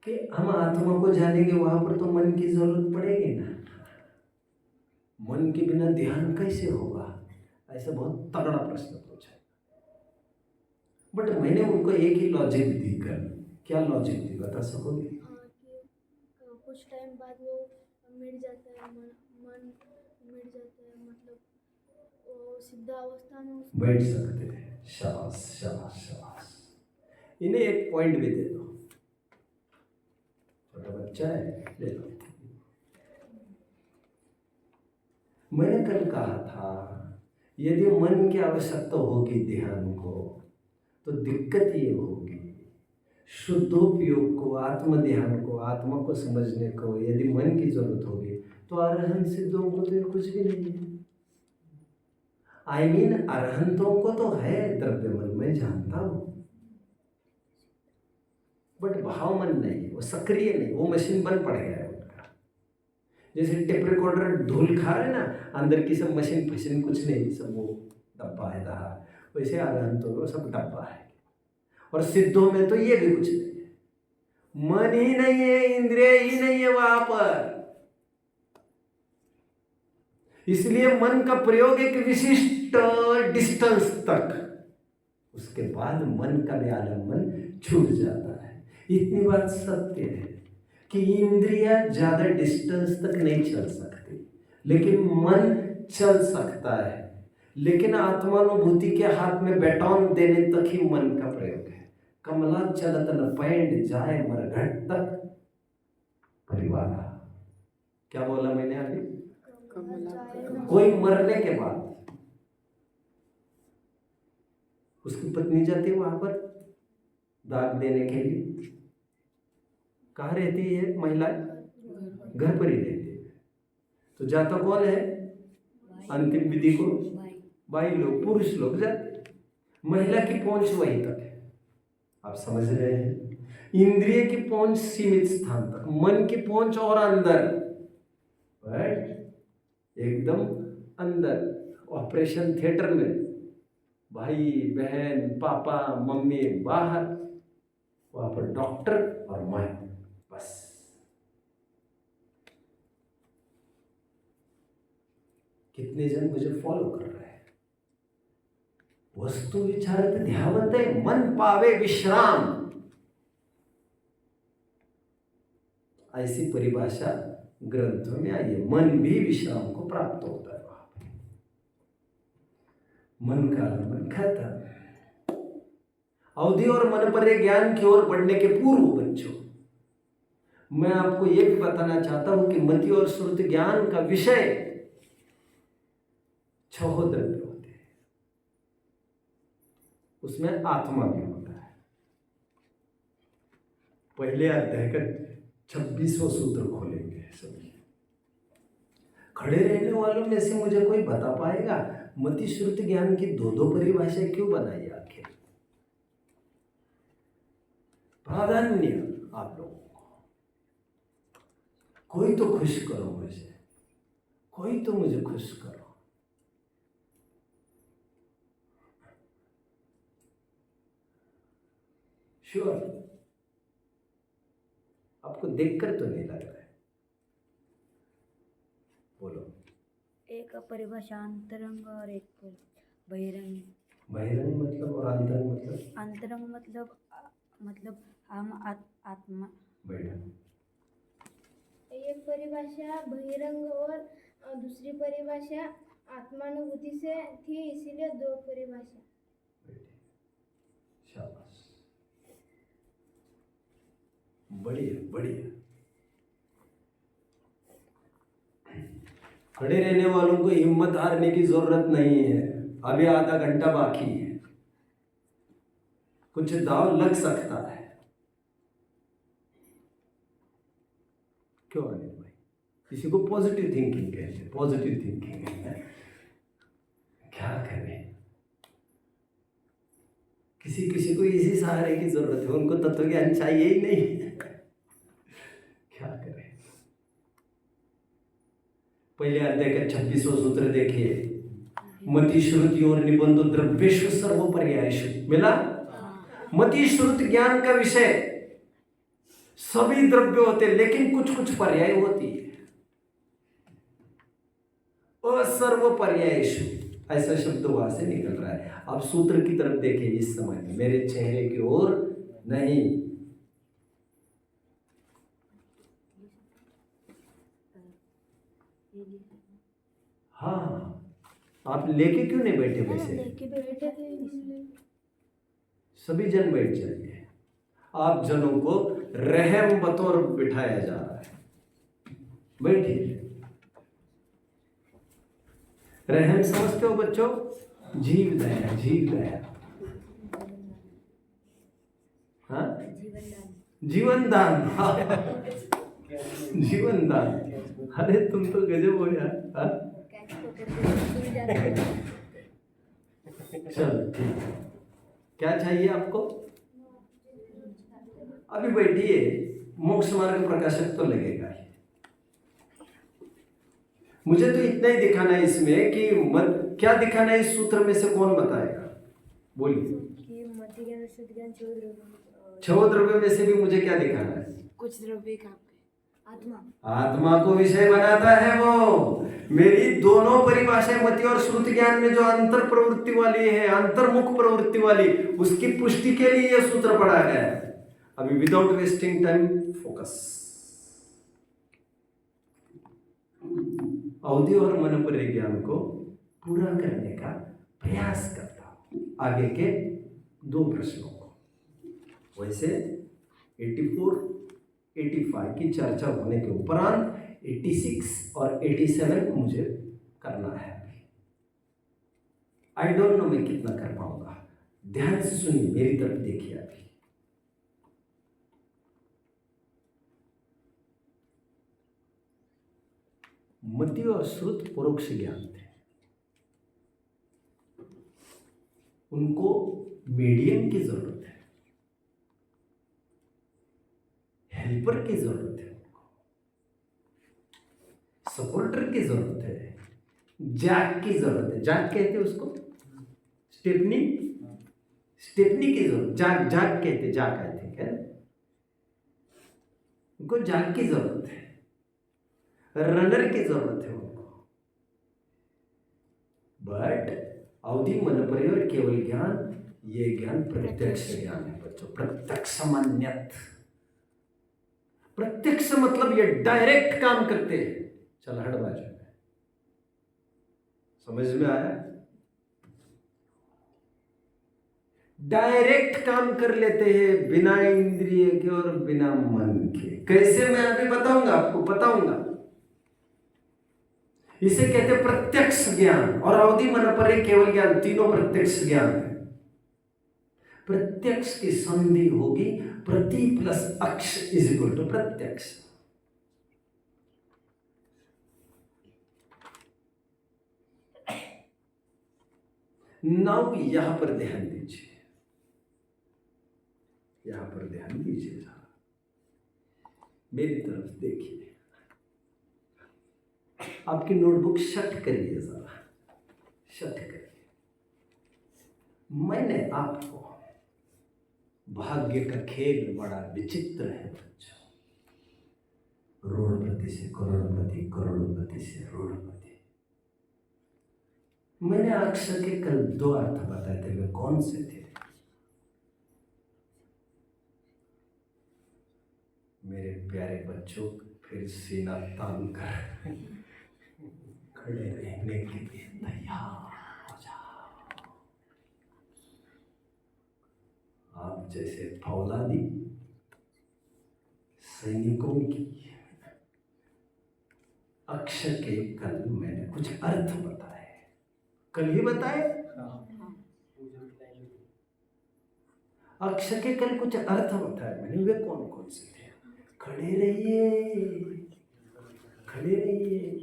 कि हम आत्मा को जानेंगे, वहां पर तो मन की जरूरत पड़ेगी ना, मन के बिना ध्यान कैसे होगा? ऐसा बहुत तगड़ा प्रश्न पूछा। बट मैंने उनको एक ही लॉजिक दी। कर क्या लॉजिक दी, बता सकोगे? कि कुछ टाइम बाद वो मिट जाता है, मन मिट जाता है, मतलब वो सिद्ध अवस्था में बैठ सकते हैं। शाबाश शाबाश शाबाश। इन्हें एक पॉइंट भी दे दो, छोटा बच्चा है, दे दो। मैंने कल कहा था, यदि मन की आवश्यकता होगी ध्यान को, तो दिक्कत ये होगी शुद्धोपयोग को, आत्म ध्यान को, आत्मा को समझने को यदि मन की जरूरत होगी, तो अरहंत सिद्धों को तो ये कुछ भी नहीं है। अरहंतों को तो है द्रव्य मन, मैं जानता हूं, बट भाव मन नहीं, वो सक्रिय नहीं, वो मशीन बंद पड़ गया है उनका। जैसे टेप रिकॉर्डर धूल खा रहे ना, अंदर की सब मशीन फशीन कुछ नहीं, सब वो डब्बा है रहा, वैसे अरहंतों में सब डब्बा है। और सिद्धों में तो ये भी कुछ नहीं है, मन ही नहीं है, इंद्रिय ही नहीं है वहां पर। इसलिए मन का प्रयोग एक विशिष्ट डिस्टेंस तक, उसके बाद मन का भी आलम्बन छूट जाता है। इतनी बात सत्य है कि इंद्रियां ज्यादा डिस्टेंस तक नहीं चल सकती, लेकिन मन चल सकता है। लेकिन आत्मानुभूति के हाथ में बैटॉन देने तक ही मन का प्रयोग है। कमला चलत न पैंड जाए मरघट तक परिवार। क्या बोला मैंने अभी? कोई मरने के बाद उसकी पत्नी जाती है वहां पर दाग देने के लिए। कहाँ रहती है महिला? घर पर ही रहती है। तो जाता कौन है अंतिम विधि को? भाई लोग, पुरुष लोग जाते। महिला की पहुंच वहीं तक है, आप समझ रहे हैं? इंद्रिय की पहुंच सीमित स्थान तक, मन की पहुंच और अंदर, राइट, एकदम अंदर। ऑपरेशन थिएटर में भाई बहन पापा मम्मी बाहर, वहां पर डॉक्टर और मैं, बस। कितने जन मुझे फॉलो कर रहे हैं? वस्तु विचारत ध्यावते मन पावे विश्राम, ऐसी परिभाषा ग्रंथों में आई है। मन भी विश्राम को प्राप्त होता है वहां पर। मन का मन खत्म। अवधि और मनपर्य ज्ञान की ओर बढ़ने के पूर्व बच्चों, मैं आपको यह भी बताना चाहता हूं कि मति और श्रुति ज्ञान का विषय 6 द्रव्य होते हैं, उसमें आत्मा भी होता है। पहले अध्याय का 26वां सूत्र खोलेंगे सभी। खड़े रहने वालों में से मुझे कोई बता पाएगा मति श्रुति ज्ञान की 2-2 परिभाषाएं क्यों बनाई आखिर? प्राधान्य आप लोगों को, कोई तो खुश करो मुझे, कोई तो मुझे खुश करो। श्योर, आपको देखकर तो नहीं लग रहा है, बोलो। एक परिभाषा अंतरंग और एक बहिरंग। बहिरंग मतलब और अंतरंग मतलब? अंतरंग मतलब हम आत्मा। बहिरंग एक परिभाषा बहिरंग और दूसरी परिभाषा आत्मानुभूति से थी, इसीलिए 2 परिभाषा। शाबाश, बढ़िया बढ़िया। खड़े रहने वालों को हिम्मत हारने की जरूरत नहीं है, अभी आधा घंटा बाकी है, कुछ दाव लग सकता है। क्यों अनिल भाई? किसी को पॉजिटिव थिंकिंग कहते हैं, पॉजिटिव थिंकिंग है। क्या करें, किसी किसी को इसी सहारे की जरूरत है, उनको तत्व ज्ञान चाहिए ही नहीं। क्या करें? पहले अध्याय का 26वां सूत्र देखिए, मति श्रुति और निबंधो द्रव्येषु सर्वपर्यायेषु। मिला? मति श्रुति ज्ञान का विषय सभी द्रव्य होते, लेकिन कुछ कुछ पर्याय होती है। असर्वपर्यायेषु ऐसा शब्द वहां से निकल रहा है। अब सूत्र की तरफ देखिए इस समय, मेरे चेहरे की ओर नहीं। हाँ, आप लेके क्यों नहीं बैठे? वैसे लेके बैठे थे, सभी जन बैठ जाइए। आप जनों को रहम बतौर बिठाया जा रहा है, बैठिए। रहम समझते हो बच्चों? जीव दया, जीव दया। हाँ, जीवन दान। जीवन दान। अरे तुम तो गजब हो यार। हाँ? चलो ठीक है, क्या चाहिए आपको? अभी बैठिए, मोक्ष मार्ग प्रकाशक तो लगेगा ही। मुझे तो इतना ही दिखाना है इसमें कि क्या दिखाना है इस सूत्र में से, कौन बताएगा? बोलिए। 6 द्रव्य में से भी मुझे क्या दिखाना है? कुछ द्रव्य का आत्मा को विषय बनाता है वो। मेरी दोनों परिभाषाएं मति और श्रुति ज्ञान में जो अंतर प्रवृत्ति वाली है, अंतर्मुख प्रवृत्ति वाली, उसकी पुष्टि के लिए यह सूत्र पढ़ा गया है। अभी विदाउट वेस्टिंग टाइम फोकस। अवधि और मनपर्य ज्ञान को पूरा करने का प्रयास करता हूं आगे के 2 प्रश्नों को। वैसे 84, 85 की चर्चा होने के उपरांत 86 और 87 मुझे करना है। आई डोंट नो मैं कितना कर पाऊंगा, ध्यान से सुनिए, मेरी तरफ देखिए। अभी मति और श्रुत परोक्ष ज्ञान थे, उनको मीडियम की जरूरत है, हेल्पर की जरूरत है, उनको सपोर्टर की जरूरत है, जैक की जरूरत है। जैक कहते हैं उसको, स्टेपनी, स्टेपनी की जरूरत, जैक जैक कहते, जैक आई थिंक है, उनको जैक की जरूरत है, रनर की जरूरत है उनको। बट अवधि मनपर्य और केवल ज्ञान, ये ज्ञान प्रत्यक्ष ज्ञान है बच्चों, प्रत्यक्ष मान्यत। प्रत्यक्ष मतलब ये डायरेक्ट काम करते हैं। चल हट बाजू में, समझ में आया? डायरेक्ट काम कर लेते हैं बिना इंद्रिय के और बिना मन के। कैसे, मैं अभी बताऊंगा, आपको बताऊंगा। इसे कहते हैं प्रत्यक्ष ज्ञान। और अवधि मन पर केवल ज्ञान, तीनों प्रत्यक्ष ज्ञान है। प्रत्यक्ष की संधि होगी प्रति प्लस अक्ष इज इक्वल टू प्रत्यक्ष। नाउ यहां पर ध्यान दीजिए, यहां पर ध्यान दीजिए, मेरी तरफ देखिए। आपकी नोटबुक शट करिए, जरा शट करिए। मैंने आपको, भाग्य का खेल बड़ा विचित्र है बच्चों। रोडपति से करोड़पति, करोड़पति से रोडपति। मैंने अक्षर के कल 2 अर्थ बताए थे, वे कौन से थे? मेरे प्यारे बच्चों, फिर सीना तान कर खड़े रहने के लिए तैयार हो जाओ। आप जैसे फौलादी सैनिकों की अक्षर के कल मैंने कुछ अर्थ बताए, कल ही बताए। अक्षर के कल कुछ अर्थ बताए मैंने, वे कौन कौन से थे? खड़े रहिए, खड़े रहिए।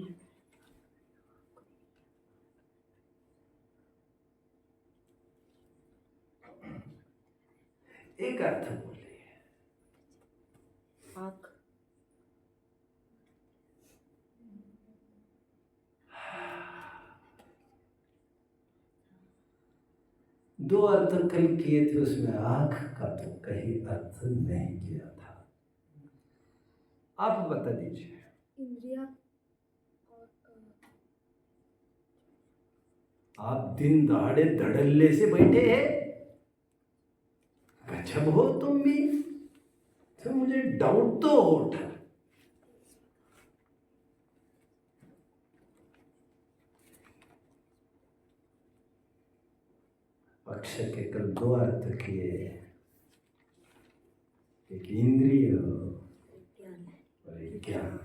एक अर्थ बोलिए। आँख। 2 अर्थ कल किए थे, उसमें आंख का तो कहीं अर्थ नहीं किया था। आप बता दीजिए। इंद्रिया और आप दिन दहाड़े धड़ल्ले से बैठे हैं, गजब हो तुम भी। तो मुझे डाउट तो उठा। अक्षर के कल 2 अर्थ किए, एक इंद्रिय और एक ज्ञान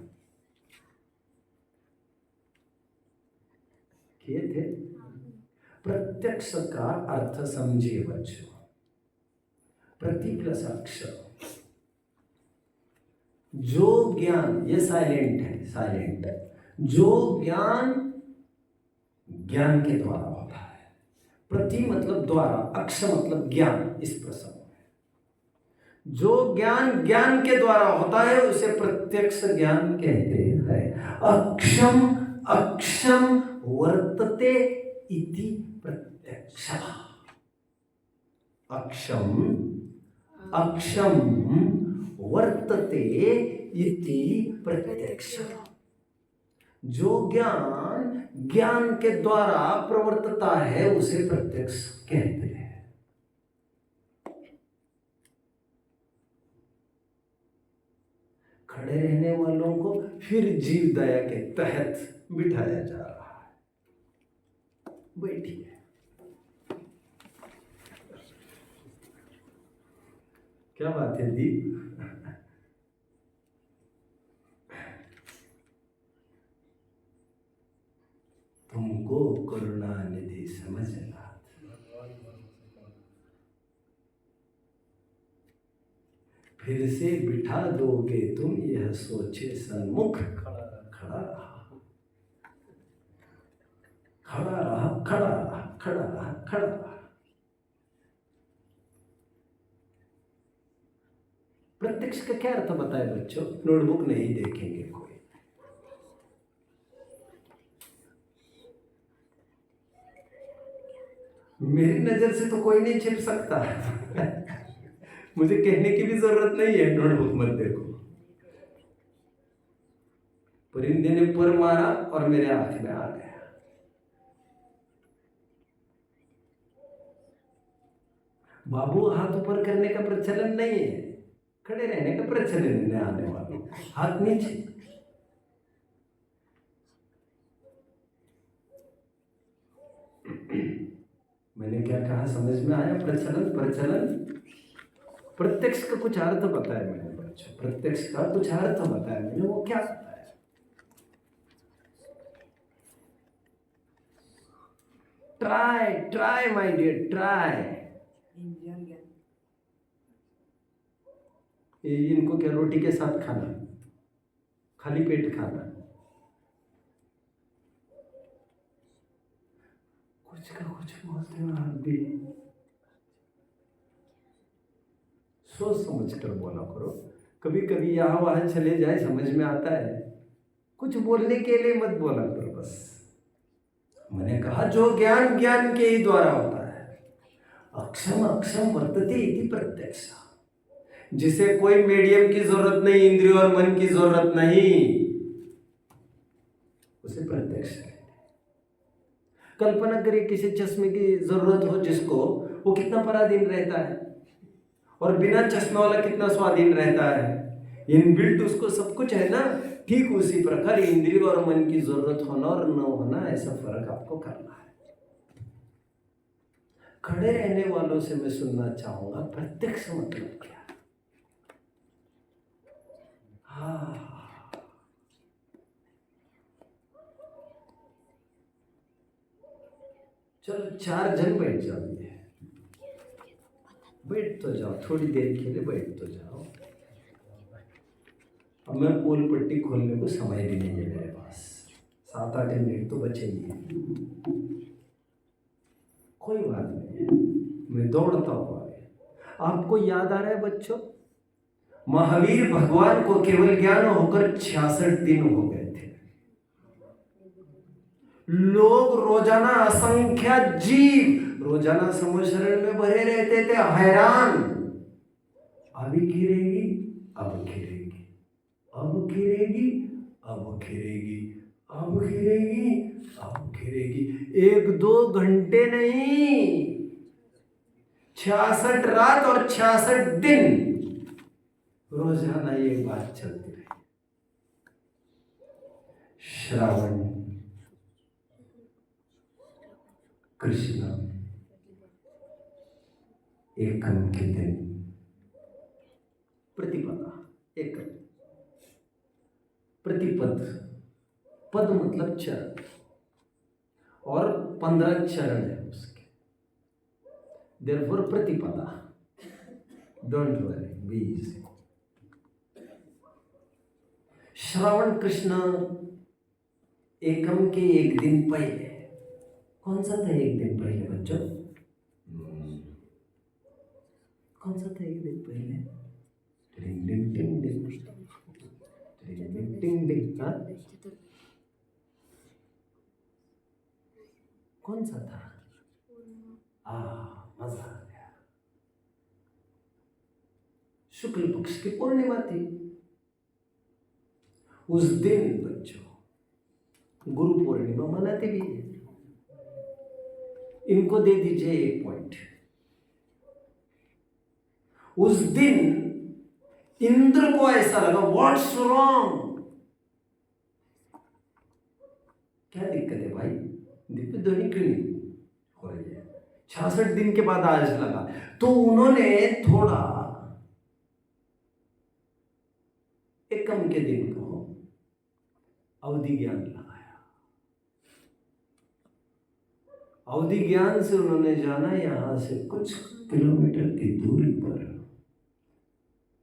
किए थे। प्रत्यक्ष का अर्थ समझिए बच्चों, प्रति प्लस अक्षर। जो ज्ञान, ये साइलेंट है, साइलेंट है। जो ज्ञान ज्ञान के द्वारा होता है, प्रति मतलब द्वारा, अक्ष मतलब ज्ञान। इस प्रसंग में जो ज्ञान ज्ञान के द्वारा होता है उसे प्रत्यक्ष ज्ञान कहते हैं। अक्षम अक्षम वर्तते इति प्रत्यक्ष। अक्षम अक्षम वर्तते इति प्रत्यक्ष। जो ज्ञान ज्ञान के द्वारा प्रवर्तता है उसे प्रत्यक्ष कहते हैं। खड़े रहने वालों को फिर जीव दया के तहत बिठाया जा रहा है। बैठिए। क्या बात है दीप? तुमको करुणा निधि समझना, फिर से बिठा दोगे तुम यह सोचे सन्मुख। खड़ा रहा, खड़ा रहा, खड़ा रहा, खड़ा रहा, खड़ा रहा। प्रत्यक्ष का क्या अर्थ बताए बच्चों? नोटबुक नहीं देखेंगे कोई। मेरी नजर से तो कोई नहीं छिप सकता। मुझे कहने की भी जरूरत नहीं है, नोटबुक मत देखो। परिंदे ने पर मारा और मेरे आंख में आ गया। बाबू, हाथ ऊपर करने का प्रचलन नहीं है, खड़े रहने का प्रचलन है। आने वालों हाथ नीचे। मैंने क्या कहा समझ में आया? प्रचलन प्रचलन प्रत्यक्ष का कुछ अर्थ बताया मैंने बच्चों, प्रत्यक्ष का कुछ अर्थ बताया मैंने, वो क्या बताया? Try try my dear try. इनको क्या रोटी के साथ खाना, खाली पेट खाना, कुछ का कुछ बोलते हो आप भी, सोच समझ कर बोला करो। कभी कभी यहाँ वहाँ चले जाए समझ में आता है, कुछ बोलने के लिए मत बोला करो बस। मैंने कहा जो ज्ञान ज्ञान के ही द्वारा होता है, अक्षम अक्षम वर्तते इति प्रत्यक्ष, जिसे कोई मीडियम की जरूरत नहीं, इंद्रिय और मन की जरूरत नहीं, उसे प्रत्यक्ष कहते हैं। कल्पना करिए किसी चश्मे की जरूरत हो जिसको, वो कितना पराधीन रहता है, और बिना चश्मे वाला कितना स्वाधीन रहता है। इनबिल्ट उसको सब कुछ है ना। ठीक उसी प्रकार इंद्रिय और मन की जरूरत होना और न होना, ऐसा फर्क आपको करना है। खड़े रहने वालों से मैं सुनना चाहूंगा प्रत्यक्ष मतलब क्या? हाँ, चलो 4 जन बैठ जाइए, बैठ तो जाओ, थोड़ी देर के लिए बैठ तो जाओ। अब मैं पोल पट्टी खोलने को समय भी नहीं है मेरे पास, 7-8 मिनट तो बचे ही हैं। कोई बात नहीं है, मैं दौड़ता हुआ है। आपको याद आ रहा है बच्चों, महावीर भगवान को केवल ज्ञान होकर 66 दिन हो गए थे। लोग रोजाना असंख्य जीव रोजाना समूह में भरे रहते थे, हैरान। अभी गिरेगी, अब गिरेगी, अब गिरेगी, अब गिरेगी, अब गिरेगी, अब गिरेगी। 1-2 घंटे नहीं, 66 रात और 66 दिन रोजाना ये बात चलती रही। श्रावण कृष्ण एकम के दिन प्रतिपदा, एकम प्रतिपद, पद मतलब चरण, और 15 चरण है उसके, देयरफॉर प्रतिपदा। Don't worry, be easy. Shravan Krishna एकम के 1 दिन पहले, कौन सा था 1 दिन पहले बच्चों? कौन सा था 1 दिन पहले? डिंग डिंग डिंग डिंग डिंग डिंग डिंग डिंग। हाँ, कौन सा था? मजा आ गया। शुक्ल पक्ष की पूर्णिमा थी। उस दिन बच्चों गुरु पूर्णिमा मनाते भी है। इनको दे दीजिए 1 पॉइंट। उस दिन इंद्र को ऐसा लगा, व्हाट्स रॉन्ग, क्या दिक्कत है भाई, दिव्य ध्वनि क्यों नहीं हो रही है? 66 दिन के बाद आज लगा, तो उन्होंने थोड़ा एकम के दिन को अवधि ज्ञान लगाया। अवधि ज्ञान से उन्होंने जाना, यहां से कुछ किलोमीटर की दूरी पर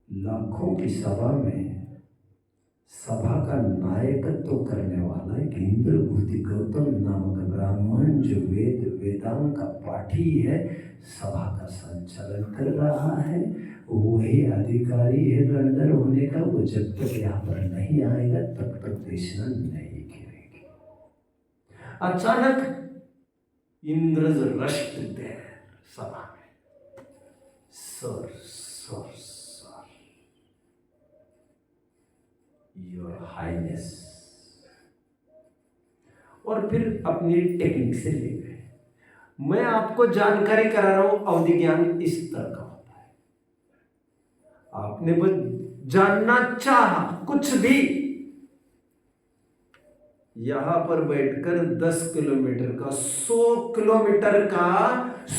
लाखों की सभा में सभा का नायकत्व करने वाला एक इंद्रभूति गौतम नामक ब्राह्मण, जो वेदांत का पाठी है, सभा का संचालन कर रहा है। वही अधिकारी है गणधर होने का। वो जब तक यहाँ पर नहीं आएगा तब तक देशना नहीं गिरेगी। अचानक इंद्रज रश्क देर सभा में, sir sir sir, your highness, और फिर अपनी टेक्निक से ले गए। मैं आपको जानकारी करा रहा हूं, अवधि ज्ञान इस तरह का होता है। आपने बस जानना चाहा कुछ भी, यहां पर बैठकर 10 किलोमीटर का, 100 किलोमीटर का,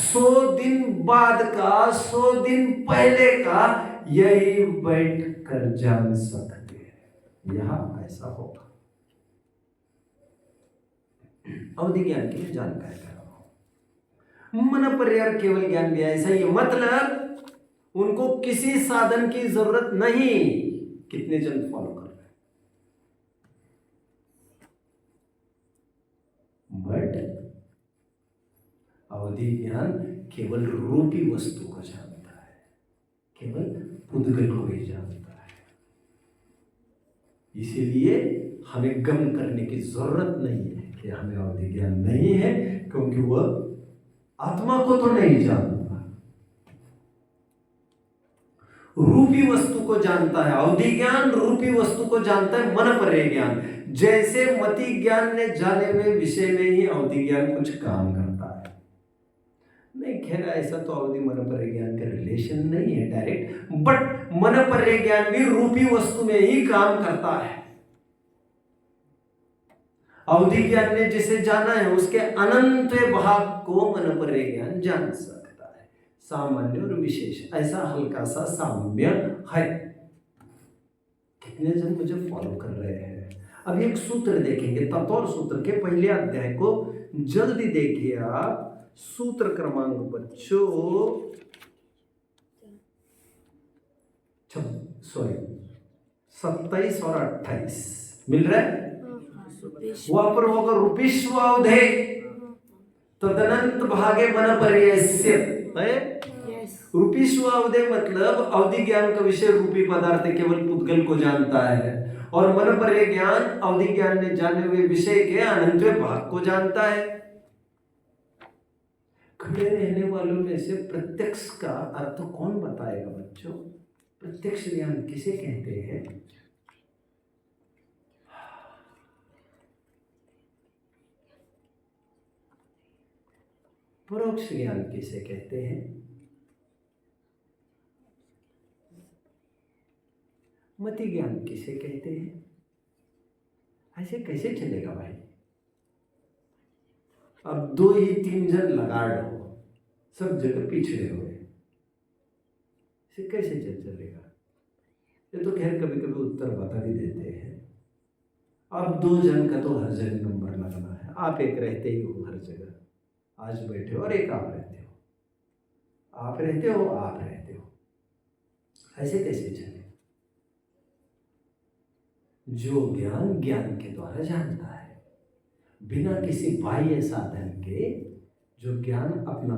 100 दिन बाद का, 100 दिन पहले का यही बैठकर जान सकते हैं। यहां ऐसा होगा। अवधि ज्ञान की जानकारी कर रहा हूं। मन पर्याय केवल ज्ञान भी ऐसा ही, मतलब उनको किसी साधन की जरूरत नहीं। कितने जन फॉलो कर रहे हैं? बट अवधि ज्ञान केवल रूपी वस्तु को जानता है, केवल पुद्गल को ही जानता है। इसीलिए हमें गम करने की जरूरत नहीं है कि हमें अवधि ज्ञान नहीं है, क्योंकि वह आत्मा को तो नहीं जानता, रूपी वस्तु को जानता है। अवधि ज्ञान रूपी वस्तु को जानता है, मन पर्याय ज्ञान। जैसे मति ज्ञान ने जाने हुए विषय में ही अवधि ज्ञान कुछ काम करता है। नहीं, खैर ऐसा तो अवधि मन पर्याय ज्ञान का रिलेशन नहीं है डायरेक्ट, बट मन पर्याय ज्ञान भी रूपी वस्तु में ही काम करता है। अवधि ज्ञान ने जिसे जाना है उसके अनंत भाग को मन पर्याय ज्ञान जान सकता है। सामान्य और विशेष, ऐसा हल्का सा साम्य है। कितने जन मुझे फॉलो कर रहे हैं? अब एक सूत्र देखेंगे, तत्व सूत्र के पहले अध्याय को जल्दी देखिए आप। सूत्र क्रमांक बच्चों 27 और 28 मिल रहा है। वहां पर होगा रूपिष्वावधे तदनंत भागे मन पर्यस्य है। रूपिष्वावधे मतलब अवधि ज्ञान का विषय रूपी पदार्थ केवल पुद्गल को जानता है, और मन पर्याय ज्ञान अवधि ज्ञान ने जाने हुए विषय के अनंत भाग को जानता है। खड़े रहने वालों में से प्रत्यक्ष का अर्थ कौन बताएगा बच्चों? प्रत्यक्ष ज्ञान किसे कहते हैं? परोक्ष ज्ञान किसे कहते हैं? मति ज्ञान किसे कहते हैं? ऐसे कैसे चलेगा भाई? अब 2 ही 3 जन लगाड़ हो, सब जगह पिछड़े हुए, इसे कैसे चलेगा? ये तो खैर कभी कभी उत्तर बता भी देते हैं। अब 2 जन का तो हर जगह नंबर लगना है। आप एक रहते ही हो हर जगह, आज बैठे हो और एक आप रहते हो, आप रहते हो, आप रहते हो, ऐसे कैसे चले? जो ज्ञान ज्ञान के द्वारा जानता है, बिना किसी बाह्य साधन के, जो ज्ञान अपना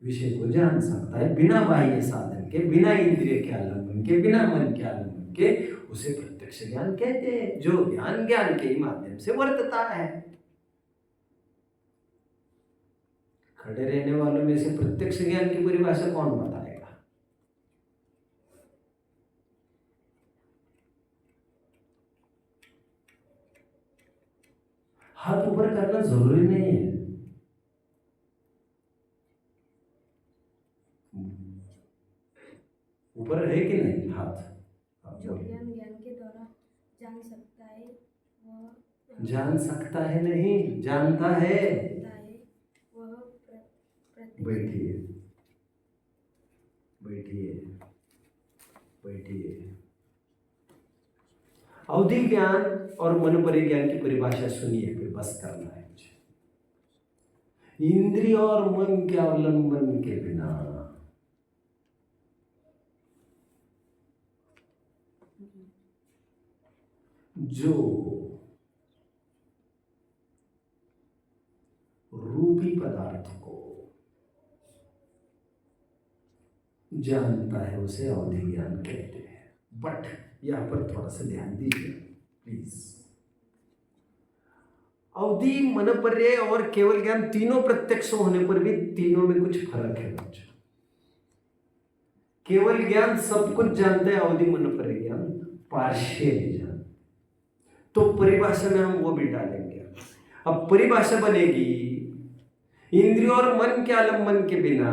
विषय को जान सकता है बिना बाह्य साधन के, बिना इंद्रिय के आलम्बन के, बिना मन के आलम्बन के, उसे प्रत्यक्ष ज्ञान कहते हैं। जो ज्ञान ज्ञान के ही माध्यम से वर्तता है। खड़े रहने वालों में से प्रत्यक्ष ज्ञान की परिभाषा कौन बताएगा? हाथ ऊपर करना जरूरी नहीं है। ऊपर है कि नहीं हाथ? जो ज्ञान ज्ञान के द्वारा जान सकता है वह जान सकता है नहीं, जानता है। वह बैठिए बैठिए बैठिए। अवधि ज्ञान और मन पर्याय ज्ञान की परिभाषा सुनिए, फिर बस करना है मुझे। इंद्रिय और मन के अवलंबन के बिना जो रूपी पदार्थ को जानता है उसे अवधि ज्ञान कहते हैं। बट यहां पर थोड़ा सा ध्यान दीजिए प्लीज। अवधि, मन पर्याय और केवल ज्ञान तीनों प्रत्यक्ष होने पर भी तीनों में कुछ फर्क है बच्चों। केवल ज्ञान सब कुछ जानते हैं, अवधि मन पर्याय ज्ञान पार्शियली जानते। तो परिभाषा में हम वो भी डालेंगे। अब परिभाषा बनेगी, इंद्रियों और मन के आलम्बन के बिना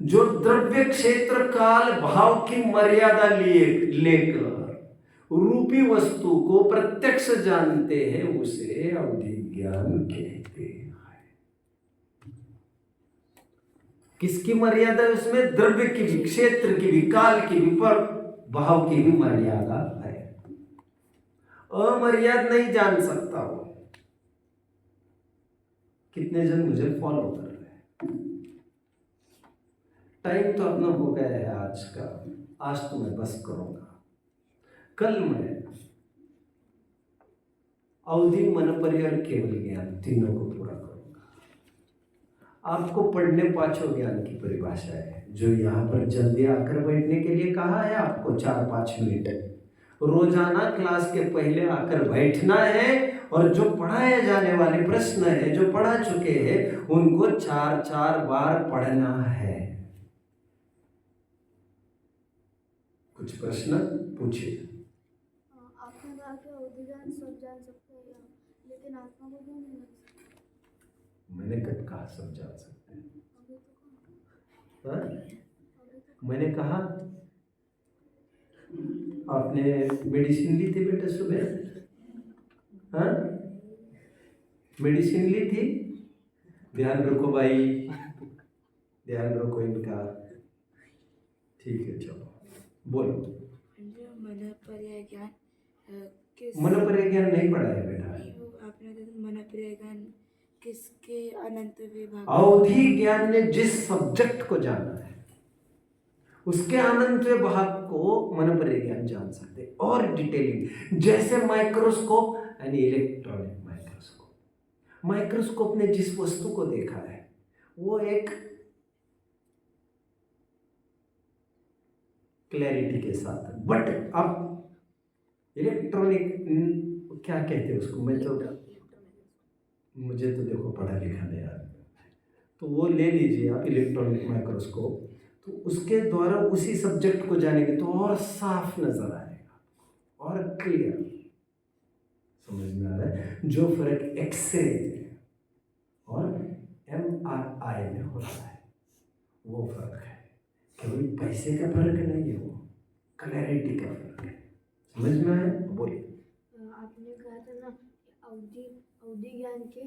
जो द्रव्य क्षेत्र काल भाव की मर्यादा लेकर रूपी वस्तु को प्रत्यक्ष जानते हैं, उसे अवधि ज्ञान कहते हैं। किसकी मर्यादा है उसमें? द्रव्य की भी, क्षेत्र की भी, काल की भी, पर भाव की भी मर्यादा है। अमर्याद नहीं जान सकता वो। कितने जन मुझे फॉलो कर रहे हैं? टाइम तो अपना हो गया है आज का। आज तो मैं बस करूंगा। कल मैं अवधि, मनपरि और केवल ज्ञान तीनों को पूरा करूंगा। आपको पढ़ने पांचों ज्ञान की परिभाषा है, जो यहाँ पर जल्दी आकर बैठने के लिए कहा है आपको 4-5 मिनट रोजाना क्लास के पहले आकर बैठना है, और जो पढ़ाए जाने वाले प्रश्न है, जो पढ़ा चुके हैं, उनको 4-4 बार पढ़ना है। कुछ प्रश्न पूछिए। आपने कहा कि अवधि ज्ञान सब जान सकते हैं, लेकिन आत्मा को क्यों नहीं जान सकते? मैंने कब कहा सब जान सकते हैं? अभी तो कहा। हाँ? मैंने कहा आपने मेडिसिन ली थी बेटा सुबह? हाँ, मेडिसिन ली थी? ध्यान रखो भाई, ध्यान रखो इनका। ठीक है, चलो बोलो। मनपर्याय ज्ञान किस मनपर्याय ज्ञान नहीं पढ़ा है बेटा। आपने तो मनपर्याय ज्ञान किसके अनंत विभाग? अवधि ज्ञान ने जिस सब्जेक्ट को जाना है, उसके अनंत भाग को मनपर्याय ज्ञान जान सकते हैं। और डिटेलिंग, जैसे माइक्रोस्कोप यानी इलेक्ट्रॉनिक माइक्रोस्कोप। माइक्रोस्कोप ने जिस वस्तु को देखा है वो एक क्लैरिटी के साथ, बट अब इलेक्ट्रॉनिक क्या कहते हैं उसको, मैं तो मुझे तो देखो पढ़ा लिखा नहीं आता, तो वो ले लीजिए आप इलेक्ट्रॉनिक माइक्रोस्कोप, तो उसके द्वारा उसी सब्जेक्ट को जानेंगे तो और साफ नजर आएगा और क्लियर समझ में आ रहा है। जो फर्क एक्सरे और MRI में हो रहा है वो फर्क है, केवल पैसे का फर्क नहीं है, वो क्लैरिटी का फर्क है। समझ में आया? बोलिए। आपने कहा था ना, अवधि ज्ञान के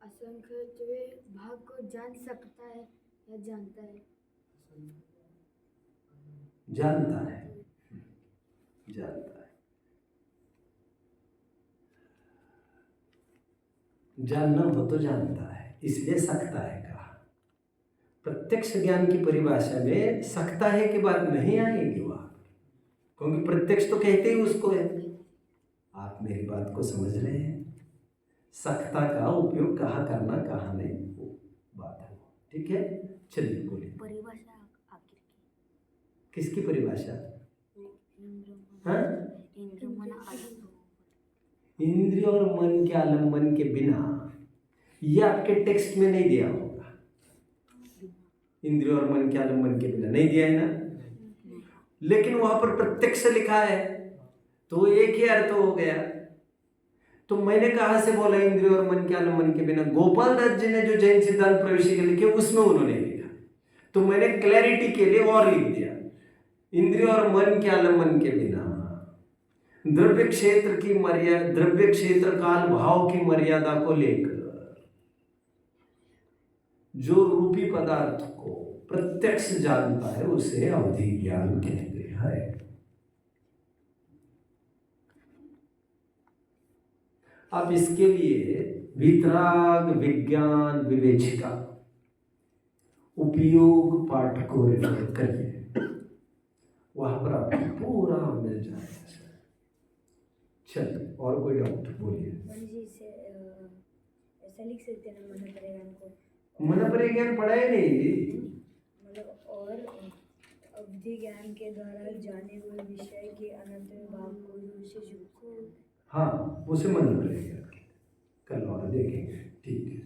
असंख्य भाग को जान सकता है या जानता है? जानता है, जानता है। जानना हो तो जानता है, इसलिए सकता है कहा। प्रत्यक्ष ज्ञान की परिभाषा में सकता है की बात नहीं आएगी वहां, क्योंकि प्रत्यक्ष तो कहते ही उसको है। आप मेरी बात को समझ रहे हैं? सकता का उपयोग कहाँ करना कहाँ नहीं, वो बात है। ठीक है, चलिए बोलिए। परिभाषा आपकी किसकी परिभाषा? हाँ? इंद्रिय और मन के आलम्बन के बिना, ये आपके टेक्स्ट में नहीं दिया होगा। इंद्रिय और मन के आलम्बन के बिना नहीं दिया है ना, लेकिन वहां पर प्रत्यक्ष लिखा है, तो एक ही अर्थ हो गया। तो मैंने कहाँ से बोला इंद्रिय और मन के आलम्बन के बिना? गोपाल दास जी ने जो जैन सिद्धांत प्रवेशिका लिखे उसमें उन्होंने लिखा, तो मैंने क्लैरिटी के लिए और लिख दिया इंद्रिय और मन के आलम्बन के बिना द्रव्य क्षेत्र की मर्यादा, द्रव्य क्षेत्र काल भाव की मर्यादा को लेकर जो रूपी पदार्थ को प्रत्यक्ष जानता है उसे अवधि ज्ञान कहते हैं। आप इसके लिए वितराग विज्ञान विवेचिका उपयोग पाठ को रेफर करिए, वहां पर आपको पूरा मिल जाएगा। चलिए, और कोई डाउट बोलिए। ऐसा लिख सकते हैं ना मनपर्याय ज्ञान को? मनपर्याय ज्ञान पढ़ाए नहीं, मतलब और अवधि ज्ञान के द्वारा जाने हुए विषय के अनंत भाग को विशेष रूप से, हाँ उसे मनपर्याय ज्ञान कल और देखेंगे। ठीक है।